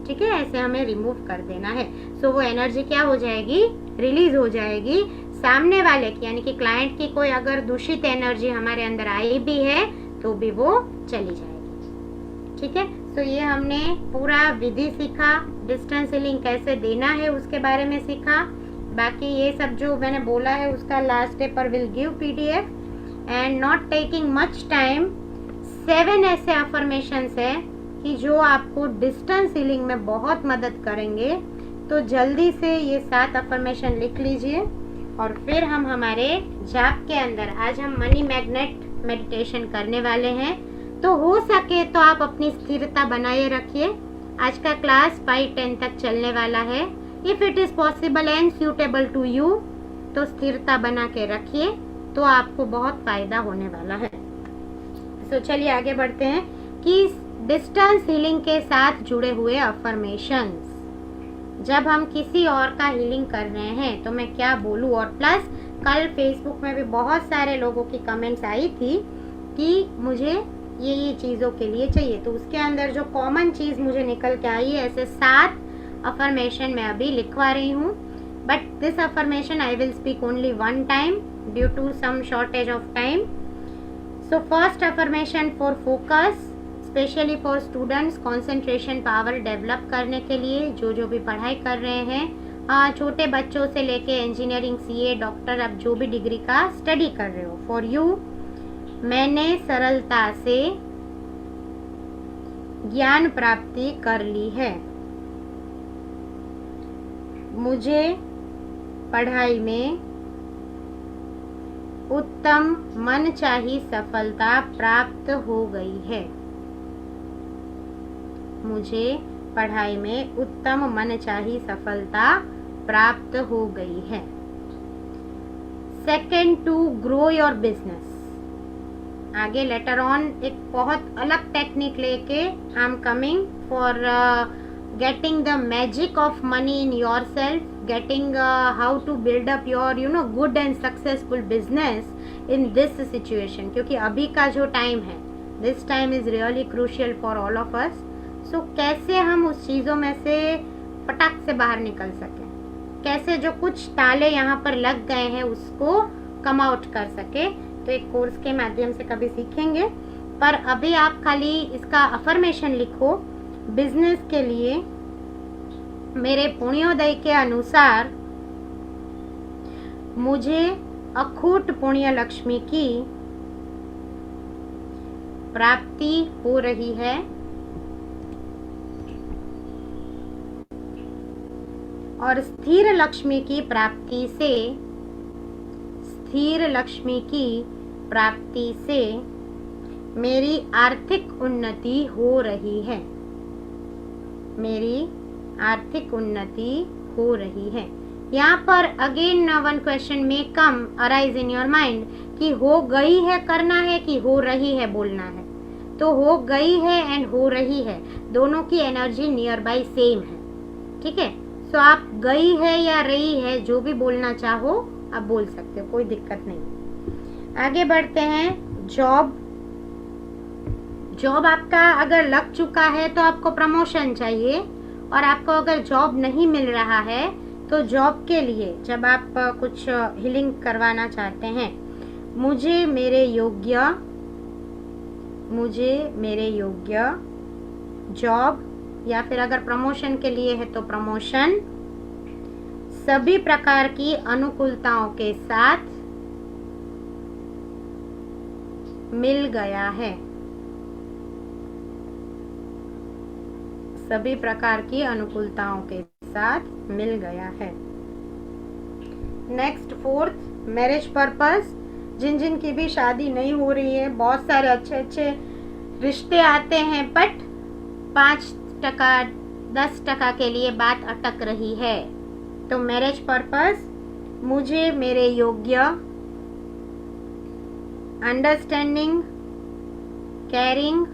ठीक है, ऐसे हमें रिमूव कर देना है। सो वो एनर्जी क्या हो जाएगी, रिलीज हो जाएगी। सामने वाले की यानी कि क्लाइंट की कोई अगर दूषित एनर्जी हमारे अंदर आई भी है तो भी वो चली जाएगी, ठीक है। तो ये हमने पूरा विधि सीखा, डिस्टेंस हीलिंग कैसे देना है उसके बारे में सीखा। बाकी ये सब जो मैंने बोला है उसका लास्ट डे पर will give PDF and not taking much time. 7 ऐसे अफर्मेशंस है कि जो आपको डिस्टेंस हीलिंग में बहुत मदद करेंगे। तो जल्दी से ये 7 अफर्मेशन लिख लीजिए और फिर हम हमारे जाप के अंदर, आज हम मनी मैग्नेट मेडिटेशन करने वाले हैं। तो हो सके तो आप अपनी स्थिरता बनाए रखिए। आज का क्लास 5-10 तक चलने वाला है। If it is possible and suitable to you, तो स्थिरता बना के रखिए, तो आपको बहुत फायदा होने वाला है। तो चलिए आगे बढ़ते हैं कि डिस्टेंस हीलिंग के साथ जुड़े हुए अफर्मेशंस, जब हम किसी और का हीलिंग कर रहे हैं तो मैं क्या बोलूं। और प्लस कल फेसबुक में भी बहुत सारे लोगों की कमेंट्स आई थी कि मुझे ये चीज़ों के लिए चाहिए, तो उसके अंदर जो कॉमन चीज़ मुझे निकल के आई है, ऐसे 7 अफर्मेशन मैं अभी लिखवा रही हूँ। But this affirmation I will speak only 1 time due to some shortage of time. So first affirmation for focus, specially for students, concentration power develop करने के लिए, जो भी पढ़ाई कर रहे हैं, छोटे बच्चों से लेके इंजीनियरिंग, CA, डॉक्टर, अब जो भी डिग्री का स्टडी कर रहे हो। फॉर यू, मैंने सरलता से ज्ञान प्राप्ति कर ली है। मुझे पढ़ाई में उत्तम मनचाही सफलता प्राप्त हो गई है। मुझे पढ़ाई में उत्तम मनचाही सफलता प्राप्त हो गई है। Second, to grow your business. आगे लेटर ऑन एक बहुत अलग टेक्निक लेके I am coming for getting the magic of money in yourself, getting how to build up your good and successful business in this situation, क्योंकि अभी का जो time है, this time is really crucial for all of us. So कैसे हम उस चीज़ों में से पटाख से बाहर निकल सकें, कैसे जो कुछ ताले यहाँ पर लग गए हैं उसको कम आउट कर सके, तो एक कोर्स के माध्यम से कभी सीखेंगे। पर अभी आप खाली इसका अफर्मेशन लिखो। बिजनेस के लिए मेरे पुण्योदय के अनुसार मुझे अखूट पुण्य लक्ष्मी की प्राप्ति हो रही है और स्थिर लक्ष्मी की प्राप्ति से मेरी आर्थिक उन्नति हो रही है। यहाँ पर अगेन वन क्वेश्चन में कम अराइज इन योर माइंड कि हो गई है करना है कि हो रही है बोलना है। तो हो गई है एंड हो रही है, दोनों की एनर्जी नियर बाई सेम है। ठीक है, सो आप गई है या रही है जो भी बोलना चाहो आप बोल सकते हो, कोई दिक्कत नहीं। आगे बढ़ते हैं। जॉब आपका अगर लग चुका है तो आपको प्रमोशन चाहिए, और आपको अगर जॉब नहीं मिल रहा है तो जॉब के लिए जब आप कुछ हीलिंग करवाना चाहते हैं, मुझे मेरे योग्य जॉब, या फिर अगर प्रमोशन के लिए है तो प्रमोशन सभी प्रकार की अनुकूलताओं के साथ मिल गया है। Next 4th, marriage purpose. जिन की भी शादी नहीं हो रही है, बहुत सारे अच्छे रिश्ते आते हैं, बट 5% 10% के लिए बात अटक रही है। तो मैरिज पर्पस मुझे मेरे योग्य, अंडरस्टैंडिंग, केयरिंग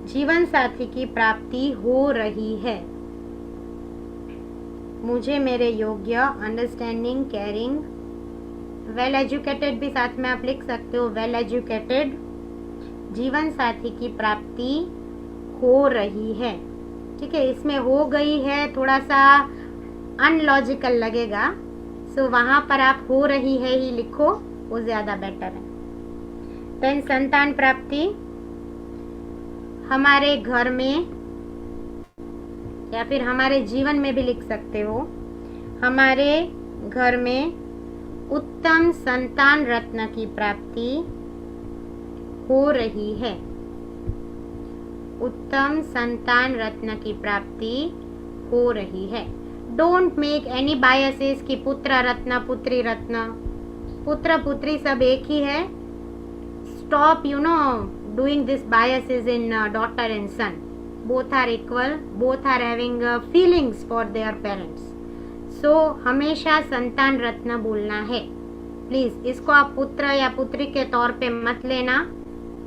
जीवन साथी की प्राप्ति हो रही है। मुझे मेरे योग्य, अंडरस्टैंडिंग, केयरिंग, वेल एजुकेटेड भी साथ में आप लिख सकते हो, वेल एजुकेटेड जीवन साथी की प्राप्ति हो रही है। ठीक है, इसमें हो गई है थोड़ा सा अनलॉजिकल लगेगा, सो वहां पर आप हो रही है ही लिखो, वो ज्यादा बेटर है। देन संतान प्राप्ति, हमारे घर में या फिर हमारे जीवन में भी लिख सकते हो, हमारे घर में उत्तम संतान रत्न की प्राप्ति हो रही है। उत्तम संतान रत्न की प्राप्ति हो रही है। डोंट मेक एनी बायसेस कि पुत्र रत्न, पुत्री रत्न, पुत्र पुत्री सब एक ही है। Stop doing this biases in daughter and son. Both are equal, both are having feelings for their parents. So हमेशा संतान रत्न बोलना है। प्लीज इसको आप पुत्र या पुत्री के तौर पे मत लेना,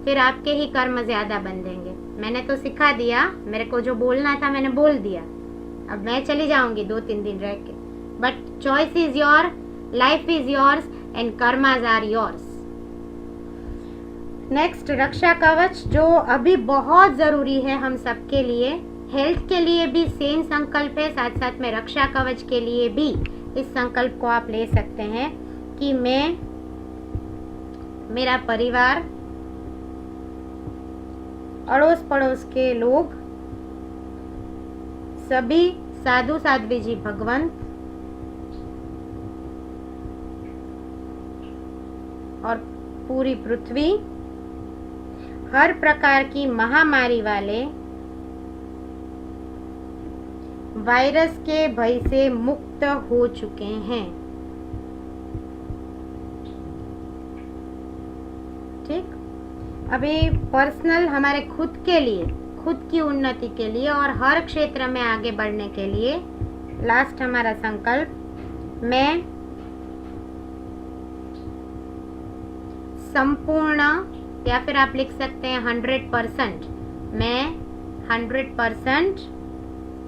फिर आपके ही कर्म ज्यादा बंधेंगे। मैंने तो सिखा दिया, मेरे को जो बोलना था मैंने बोल दिया, अब मैं चली जाऊंगी 2-3 दिन रह के, but choice is your, life is yours and karmas are yours. Next, रक्षा कवच, जो अभी बहुत ज़रूरी है हम सबके लिए। हेल्थ के लिए भी सेम संकल्प है, साथ साथ में रक्षा कवच के लिए भी इस संकल्प को आप ले सकते हैं कि मैं, मेरा परिवार, अड़ोस पड़ोस के लोग, सभी साधु साध्वी जी भगवंत और पूरी पृथ्वी हर प्रकार की महामारी वाले वायरस के भय से मुक्त हो चुके हैं। ठीक, अभी पर्सनल हमारे खुद के लिए, खुद की उन्नति के लिए और हर क्षेत्र में आगे बढ़ने के लिए लास्ट हमारा संकल्प, मैं संपूर्ण, या फिर आप लिख सकते हैं 100%, मैं 100%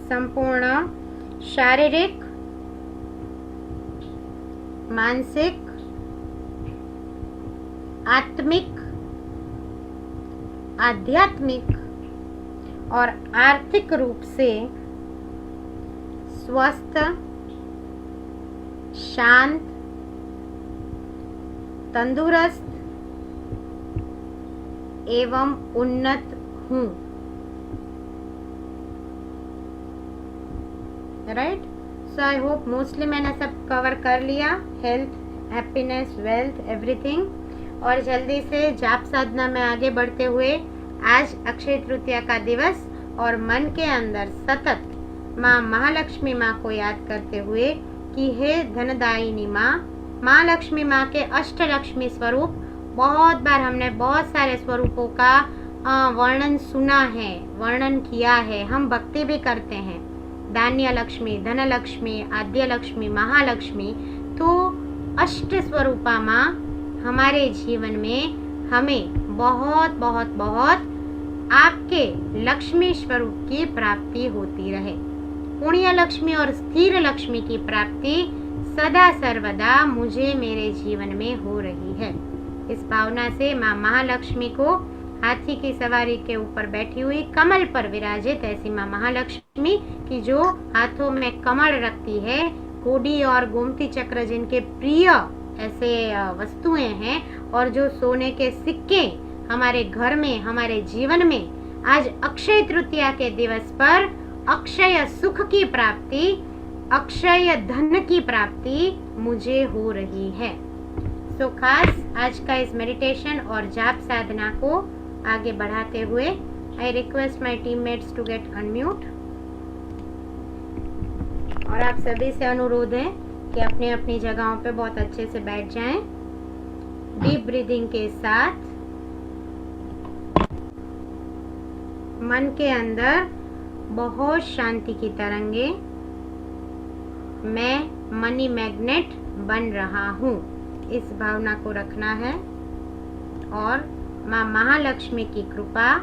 संपूर्ण शारीरिक, मानसिक, आत्मिक, आध्यात्मिक और आर्थिक रूप से स्वस्थ, शांत, तंदुरुस्त एवं उन्नत हूँ। Right, so I hope mostly मैंने सब कवर कर लिया, हेल्थ, हैप्पीनेस, वेल्थ, एवरीथिंग। और जल्दी से जाप साधना में आगे बढ़ते हुए, आज अक्षय तृतीया का दिवस और मन के अंदर सतत माँ महालक्ष्मी माँ को याद करते हुए कि हे धनदायिनी माँ, माँ लक्ष्मी माँ के अष्टलक्ष्मी स्वरूप, बहुत बार हमने बहुत सारे स्वरूपों का वर्णन सुना है, वर्णन किया है, हम भक्ति भी करते हैं। धान्य लक्ष्मी, धन लक्ष्मी, आद्य लक्ष्मी, महालक्ष्मी। तो अष्ट स्वरूपा माँ हमारे जीवन में हमें बहुत बहुत बहुत आपके लक्ष्मी स्वरूप की प्राप्ति होती रहे। पुण्य लक्ष्मी और स्थिर लक्ष्मी की प्राप्ति सदा सर्वदा मुझे मेरे जीवन में हो रही है। इस भावना से माँ महालक्ष्मी को हाथी की सवारी के ऊपर बैठी हुई, कमल पर विराजित ऐसी माँ महालक्ष्मी की जो हाथों में कमल रखती है, कोडी और गोमती चक्र जिनके प्रिय ऐसे वस्तुएं हैं, और जो सोने के सिक्के हमारे घर में, हमारे जीवन में आज अक्षय तृतीया के दिवस पर अक्षय सुख की प्राप्ति, अक्षय धन की प्राप्ति मुझे हो रही है। सो खास आज का इस मेडिटेशन और जाप साधना को आगे बढ़ाते हुए I request my teammates to get unmute. और आप सभी से अनुरोध है कि अपनी अपनी जगहों पे बहुत अच्छे से बैठ जाएं। डीप ब्रीदिंग के साथ मन के अंदर बहुत शांति की तरंगे, मैं मनी मैग्नेट बन रहा हूँ, इस भावना को रखना है। और माँ महालक्ष्मी की कृपा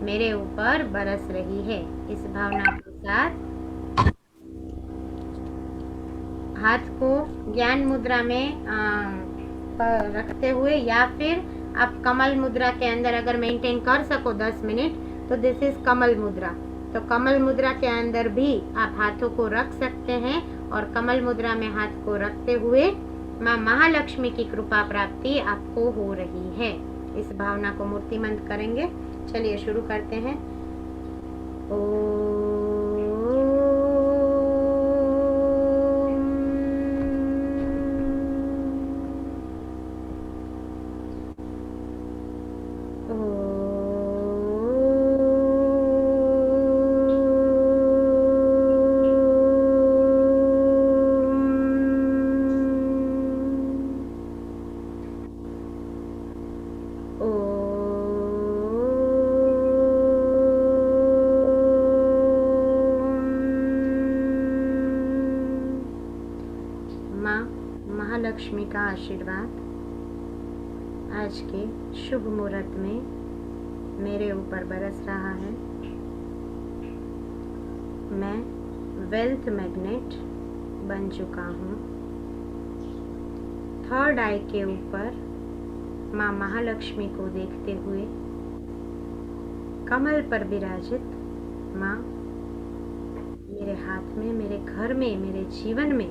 मेरे ऊपर बरस रही है, इस भावना के साथ हाथ को ज्ञान मुद्रा में रखते हुए, या फिर आप कमल मुद्रा के अंदर अगर मेंटेन कर सको 10 मिनट, तो दिस इज कमल मुद्रा। तो कमल मुद्रा के अंदर भी आप हाथों को रख सकते हैं, और कमल मुद्रा में हाथ को रखते हुए माँ महालक्ष्मी की कृपा प्राप्ति आपको हो रही है, इस भावना को मूर्तिमंत करेंगे। चलिए शुरू करते हैं। महालक्ष्मी का आशीर्वाद आज के शुभ मुहूर्त में मेरे ऊपर बरस रहा है। मैं वेल्थ मैग्नेट बन चुका हूँ। थर्ड आई के ऊपर माँ महालक्ष्मी को देखते हुए कमल पर विराजित माँ मेरे हाथ में, मेरे घर में, मेरे जीवन में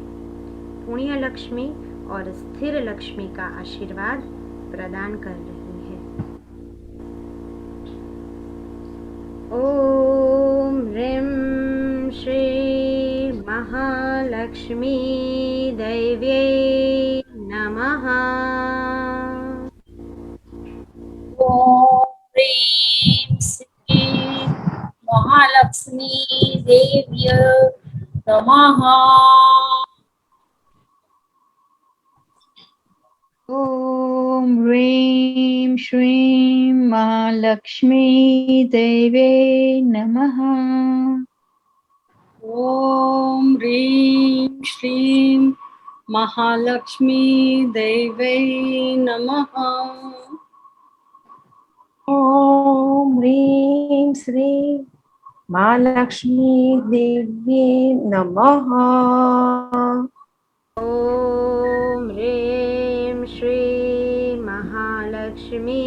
पुण्य लक्ष्मी और स्थिर लक्ष्मी का आशीर्वाद प्रदान कर रही है। ओम ह्रीं श्री महालक्ष्मी दैव्यै नमः। ओम ह्रीं श्री महालक्ष्मी देव्यै नमः। ओम ह्रीं श्रीं महालक्ष्मी देवे नमः। ओम ह्रीं श्रीं महालक्ष्मी देवे नमः। ओम ह्रीं श्री महालक्ष्मी देव्ये नमः। ओम ह्रीं श्री महालक्ष्मी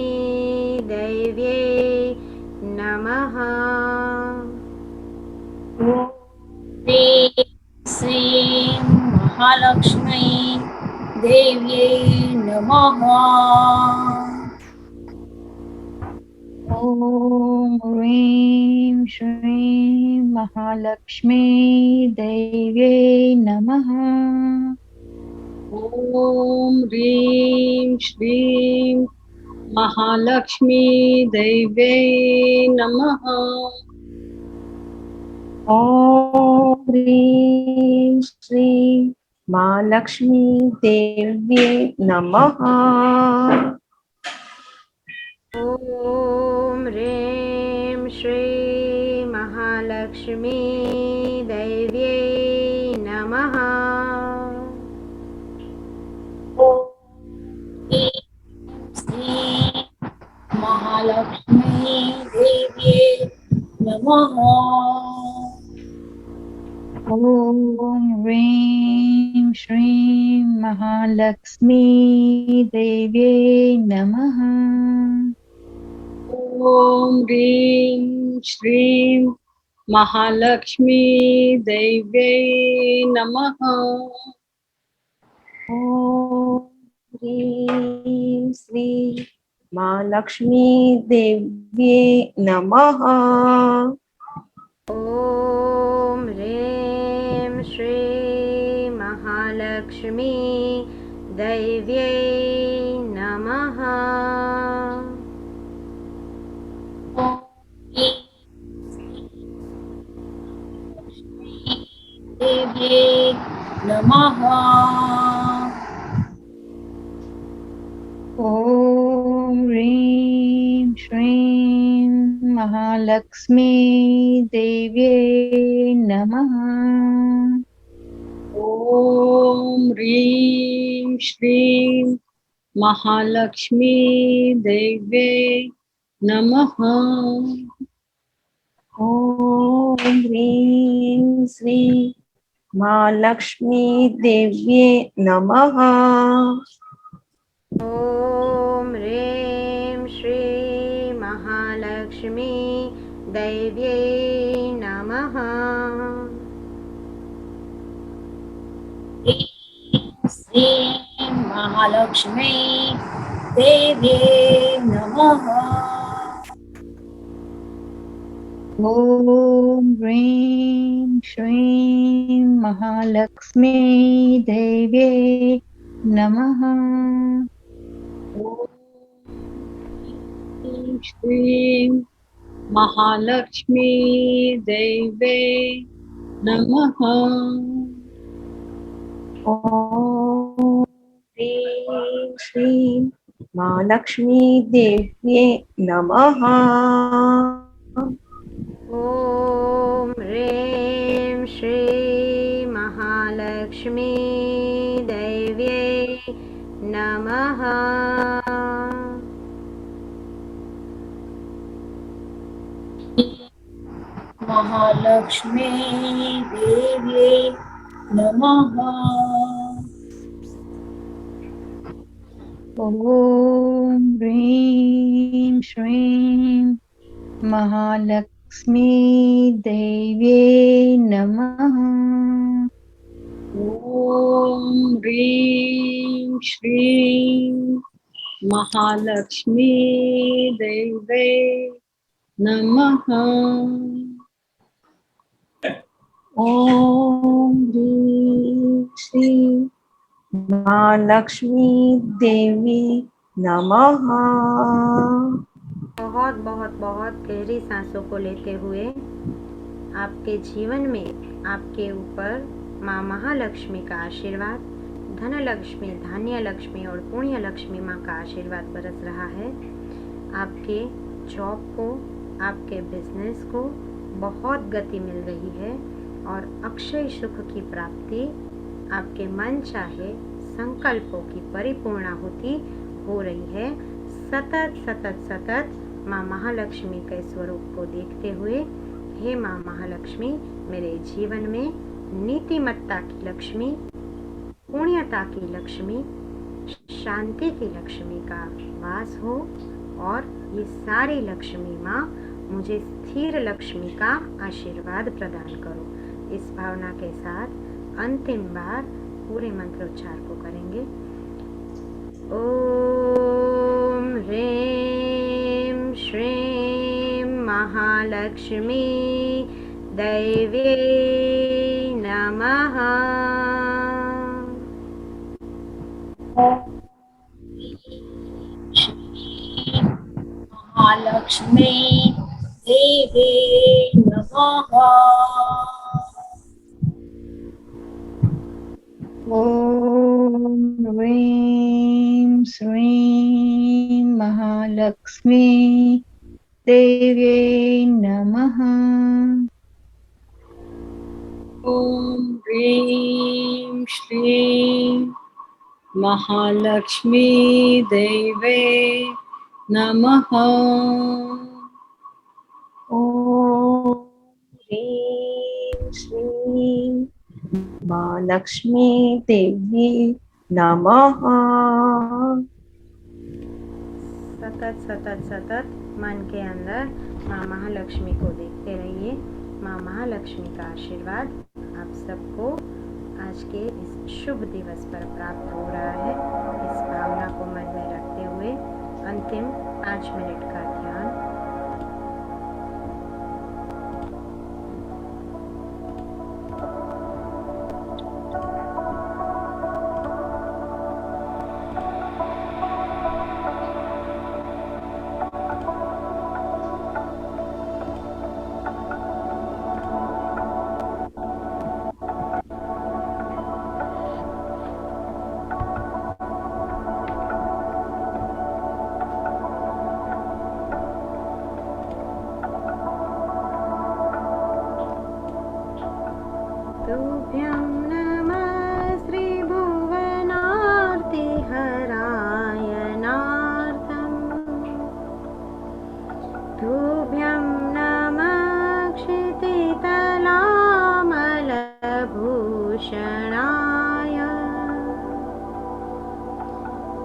दैव्यै नमः। ओम ह्रीं श्रीं महालक्ष्मी देव्यै नमः। ॐ ह्रीं श्रीं महालक्ष्मी देव्यै नमः। ॐ ह्रीं श्रीं महालक्ष्मी देव्यै नमः। ॐ ह्रीं श्रीं महालक्ष्मी देव्ये नमः। ॐ ह्रीं श्रीं महालक्ष्मी दैव्यै नमः। श्री महालक्ष्मी देव्ये नमः। ॐ ह्रीं श्रीं महालक्ष्मी देव्यै नमः। ॐ ह्रीं श्रीं महालक्ष्मी देव्यै नमः। ॐ ह्रीं श्रीं महालक्ष्मी देव्ये नमः। ॐ ह्रीं श्रीं महालक्ष्मी दैव्यै नमः। देव्ये नमः। ॐ ह्रीं श्रीं महालक्ष्मी देव्यै नमः। ॐ ह्रीं श्रीं महालक्ष्मी देव्ये नमः। ॐ ह्रीं श्रीं महालक्ष्मी देव्ये नमः। ॐ ह्रीं श्रीं महालक्ष्मी दैव्यै नमः। श्रीं महालक्ष्मी देव्ये नमः। ॐ ह्रीं श्रीं महालक्ष्मी देव्यै नमः। ॐ श्रीं महालक्ष्मी देव्ये नमः। ॐ ह्रीं श्रीं महालक्ष्मी देव्ये नमः। ॐ ह्रीं श्रीं महालक्ष्मी दैव्यै नमः। महालक्ष्मी देव्ये नमः। ॐ ह्रीं श्रीं महालक्ष्मी देव्यै नमः। ॐ ह्रीं श्रीं महालक्ष्मी देव्ये नमः। ॐ ह्रीं श्रीं महालक्ष्मी देवी नमः। बहुत बहुत बहुत गहरी सांसों को लेते हुए आपके जीवन में आपके ऊपर माँ महालक्ष्मी का आशीर्वाद, धन लक्ष्मी, धान्य लक्ष्मी और पुण्य लक्ष्मी माँ का आशीर्वाद बरस रहा है। आपके जॉब को, आपके बिजनेस को बहुत गति मिल रही है और अक्षय सुख की प्राप्ति, आपके मन चाहे संकल्पों की परिपूर्णाहुति हो रही है। सतत सतत सतत माँ महालक्ष्मी के स्वरूप को देखते हुए, हे माँ महालक्ष्मी, मेरे जीवन में नीतिमत्ता की लक्ष्मी, पुण्यता की लक्ष्मी, शांति की लक्ष्मी का वास हो और ये सारी लक्ष्मी माँ मुझे स्थिर लक्ष्मी का आशीर्वाद प्रदान करो। इस भावना के साथ अंतिम बार पूरे मंत्रोच्चार को करेंगे। ॐ ह्रीं श्रीं महालक्ष्मी दैव्यै नमः। महालक्ष्मी देवी नमः। ॐ ह्रीं श्रीं महालक्ष्मी देव्यै नमः। ॐ ह्रीं श्रीं महालक्ष्मी देवे नमः। ॐ ह्रीं श्रीं महालक्ष्मी देवी नमः। सतत सतत सतत मन के अंदर माँ महालक्ष्मी को देखते रहिए। माँ महालक्ष्मी का आशीर्वाद आप सबको आज के इस शुभ दिवस पर प्राप्त हो रहा है। इस भावना को मन में रखते हुए अंतिम 5 मिनट का ध्यान। तुभ्यं नमः श्रीभुवनार्तिहराय नार्थम्। तुभ्यं नमः क्षितितलामलभूषणाय।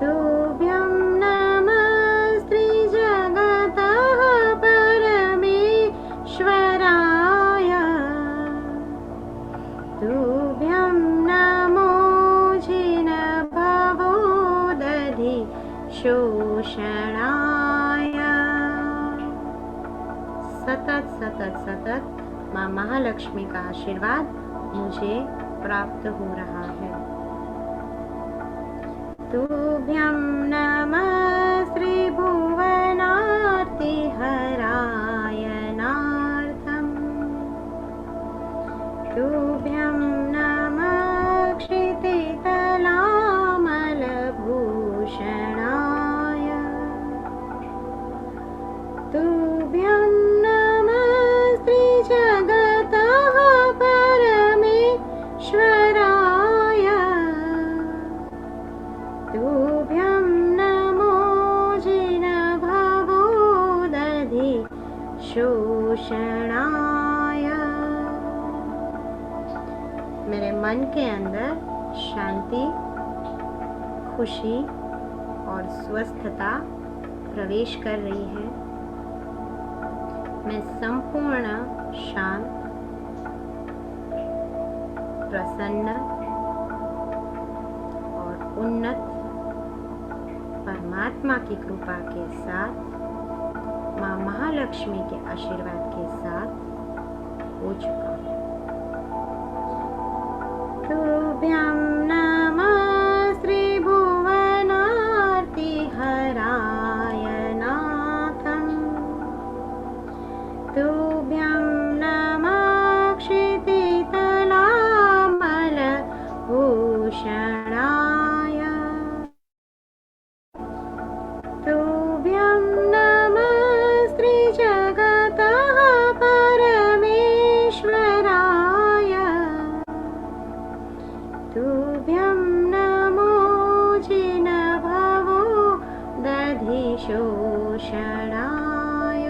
तुभ्यं नमः श्रीजगतः परमेश्वराय। तुभ्यं नमो जिनभवोदधि शोषणाय। सतत सतत सतत माँ महालक्ष्मी का आशीर्वाद मुझे प्राप्त हो रहा है। तुभ्यं नमः श्रीभुवनार्तिहराय नार्थम्। तुभ्यं नमः क्षितितलामलभूषणाय। तुभ्यं नमः श्रीजगतः परमेश्वराय। तुभ्यं नमो जिनभवोदधि शोषणाय। मेरे मन के अंदर शांति, खुशी और स्वस्थता प्रवेश कर रही है। मैं संपूर्ण शांत, प्रसन्न और उन्नत परमात्मा की कृपा के साथ, माँ महालक्ष्मी के आशीर्वाद के साथ हो चुका हूँ। तुभ्यं नमः श्रीभुवनार्तिहराय नाथम्। तुभ्यं नमः क्षितितलामलभूषणाय। तुभ्यं नमः श्रीजगतः परमेश्वराय। तुभ्यं नमो जिनभवोदधि शोषणाय।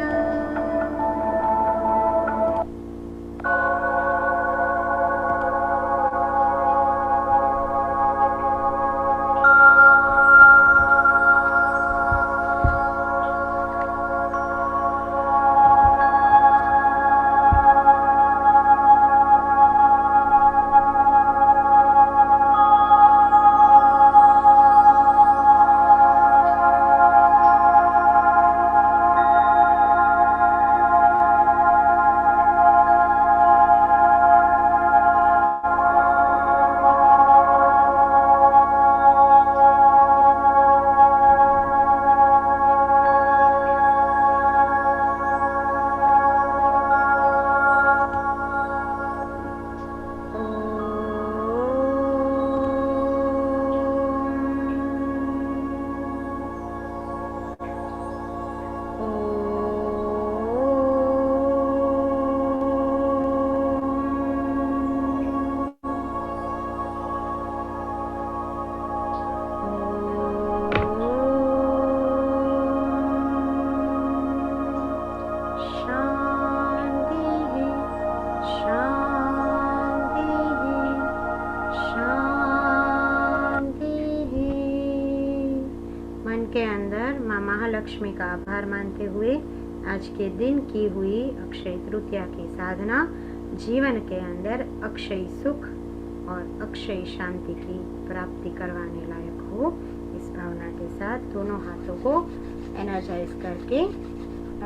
लक्ष्मी का आभार मानते हुए आज के दिन की हुई अक्षय तृतीया की साधना जीवन के अंदर अक्षय सुख और अक्षय शांति की प्राप्ति करवाने लायक हो, इस भावना के साथ दोनों हाथों को एनर्जाइज करके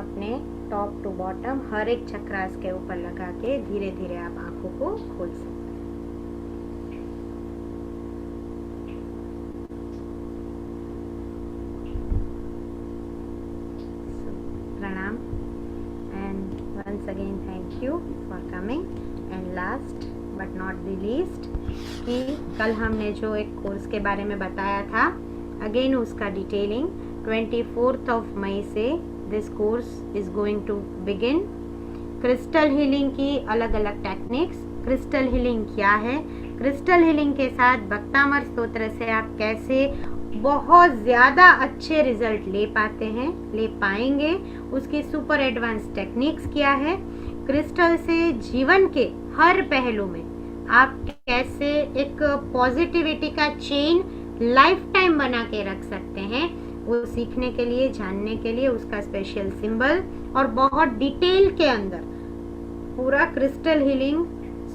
अपने टॉप टू बॉटम हर एक चक्रास के ऊपर लगा के धीरे धीरे आप आंखों को खोल सकते हैं। प्रणाम and once again thank you for coming and last but not the least कि कल हमने जो एक कोर्स के बारे में बताया था अगेन उसका डिटेलिंग 24th of मई से this course is going to begin. Crystal healing की अलग अलग टेक्निक्स, क्रिस्टल हीलिंग क्या है, क्रिस्टल हीलिंग के साथ भक्तामर स्तोत्र से आप कैसे बहुत ज़्यादा अच्छे रिजल्ट ले पाते हैं, ले पाएंगे, उसकी सुपर एडवांस टेक्निक्स क्या है, क्रिस्टल से जीवन के हर पहलू में आप कैसे एक पॉजिटिविटी का चेन लाइफ टाइम बना के रख सकते हैं, वो सीखने के लिए, जानने के लिए उसका स्पेशल सिंबल और बहुत डिटेल के अंदर पूरा crystal healing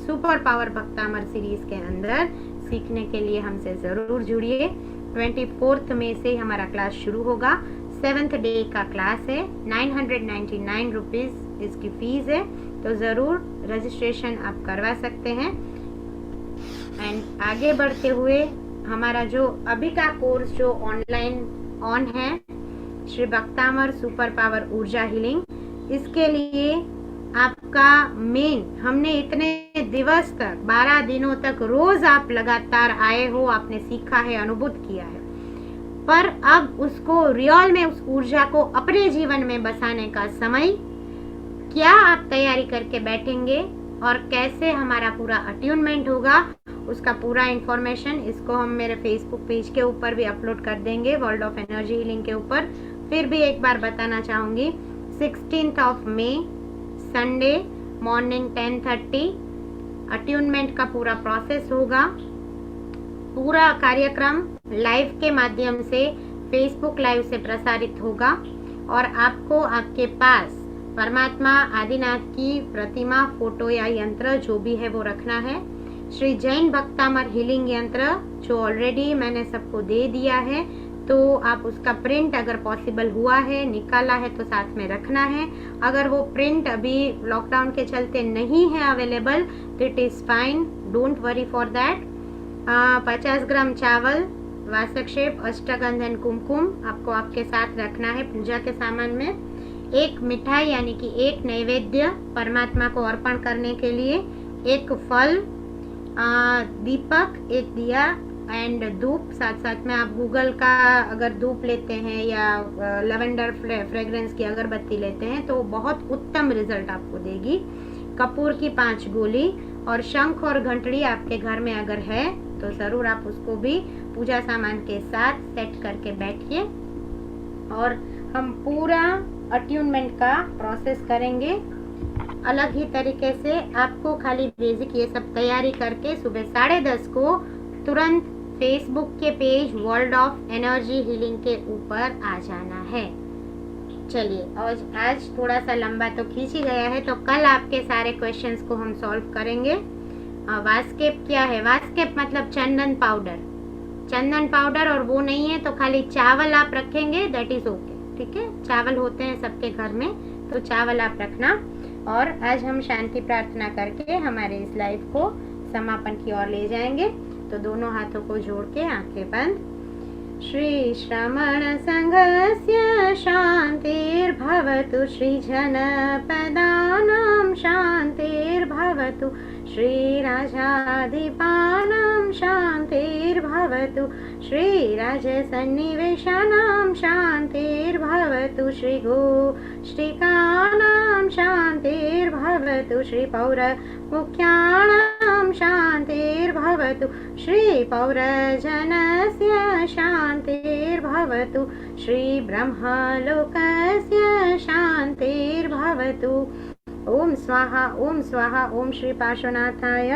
super power Bhaktamar series के अंदर सीखने के लिए हमसे ज़रूर जुड़िए। 24 मई से हमारा क्लास शुरू होगा। 7th डे का क्लास है। 999 रुपीज़ इसकी फीस है, तो ज़रूर रजिस्ट्रेशन आप करवा सकते हैं। एंड आगे बढ़ते हुए हमारा जो अभी का कोर्स जो ऑनलाइन ऑन है, श्री भक्तामर सुपर पावर ऊर्जा हीलिंग, इसके लिए आपका मेन, हमने इतने दिवस तक 12 दिनों तक रोज आप लगातार आए हो, आपने सीखा है, अनुभूत किया है, पर अब उसको रियल में उस ऊर्जा को अपने जीवन में बसाने का समय, क्या आप तैयारी करके बैठेंगे और कैसे हमारा पूरा अट्यूनमेंट होगा, उसका पूरा इंफॉर्मेशन इसको हम मेरे फेसबुक पेज के ऊपर भी अपलोड कर देंगे, वर्ल्ड ऑफ एनर्जी हीलिंग के ऊपर। फिर भी एक बार बताना चाहूँगी, 16 मई संडे मॉर्निंग 10:30 अट्यूनमेंट का पूरा प्रोसेस होगा। पूरा कार्यक्रम लाइव के माध्यम से फेसबुक लाइव से प्रसारित होगा और आपको आपके पास परमात्मा आदिनाथ की प्रतिमा, फोटो या यंत्र जो भी है वो रखना है। श्री जैन भक्तामर हीलिंग यंत्र जो ऑलरेडी मैंने सबको दे दिया है, तो आप उसका प्रिंट अगर पॉसिबल हुआ है, निकाला है, तो साथ में रखना है। अगर वो प्रिंट अभी लॉकडाउन के चलते नहीं है अवेलेबल तो it is fine, don't worry for that. 50 ग्राम चावल, वासक्षेप, अष्टगंध कुमकुम आपको आपके साथ रखना है पूजा के सामान में। एक मिठाई यानी कि एक नैवेद्य परमात्मा को अर्पण करने के लिए, एक फल, दीपक, एक दिया एंड धूप। साथ साथ में आप गूगल का अगर धूप लेते हैं या लेवेंडर फ्रेग्रेंस की अगरबत्ती लेते हैं तो बहुत उत्तम रिजल्ट आपको देगी। कपूर की 5 गोली और शंख और घंटड़ी आपके घर में अगर है तो ज़रूर आप उसको भी पूजा सामान के साथ सेट करके बैठिए और हम पूरा अट्यूनमेंट का प्रोसेस करेंगे अलग ही तरीके से। आपको खाली बेसिक ये सब तैयारी करके सुबह 10:30 को तुरंत फेसबुक के page world of energy healing के ऊपर आ जाना है। चलिए, और आज थोड़ा सा लंबा तो खींच ही गया है, तो कल आपके सारे क्वेश्चंस को हम सॉल्व करेंगे। वास्केप क्या है? वास्केप मतलब चंदन पाउडर, चंदन पाउडर, और वो नहीं है तो खाली चावल आप रखेंगे, दैट इज ओके, ठीक है। चावल होते हैं सबके घर में, तो चावल आप रखना। और आज हम शांति प्रार्थना करके हमारे इस लाइफ को समापन की ओर ले जाएंगे। तो दोनों हाथों को जोड़ के आंखें बंद। श्री श्रमण संघस्य शांतिर्भवतु, श्री जनपदानां शांतिर्भवतु, श्री राजाधिपानां शांतिर्भवतु, श्री राजसन्निवेशानां शांतिर्भवतु, श्री गोष्ठिकानां शांतिर्भवतु, श्री पौरमुख्यानां शांतिर्भवतु, श्री पौरजनस्य शांतिर्भवतु, श्री ब्रह्मलोकस्य शांतिर्भवतु। ओम स्वाहा, ओम स्वाहा, ओम श्री पार्श्वनाथाय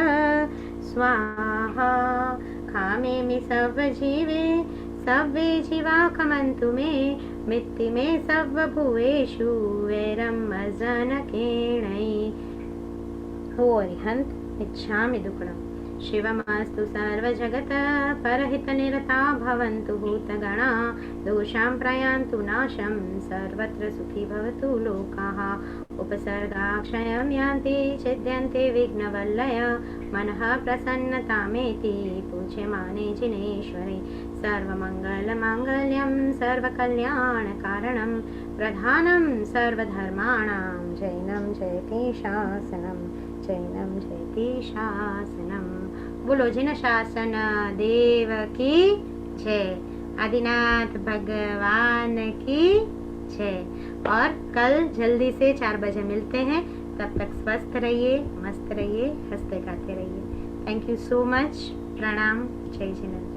स्वाहा। खामेमि सर्वजीवे, सर्वे जीवा खमन्तु मे, मित्ति मे सर्वभुवेषु वैरं मज्जनकेणै। हो अरिहन्त इच्छामि दुक्कडम्। शिवमस्तु सर्वजगत परहितनिरता भवन्तु भूतगणा। दोषां प्रयान्तु नाशं सर्वत्र सुखी भवतु लोकाः। उपसर्गाक्षयं यान्ति छिद्यन्ते विघ्नवल्लय। मनः प्रसन्नतामेति पूज्यमाने जिनेश्वरे। सर्वमङ्गलमाङ्गल्यं सर्वकल्याणकारणं प्रधानं सर्वधर्माणां जैनं जयति शासनं। जैनं जयति शासनम। बोलो जिन शासन देव की जय। आदिनाथ भगवान की जय। और कल जल्दी से 4 बजे मिलते हैं। तब तक स्वस्थ रहिए, मस्त रहिए, हंसते गाते रहिए। Thank you so much. प्रणाम। जय जिनेन्द्र।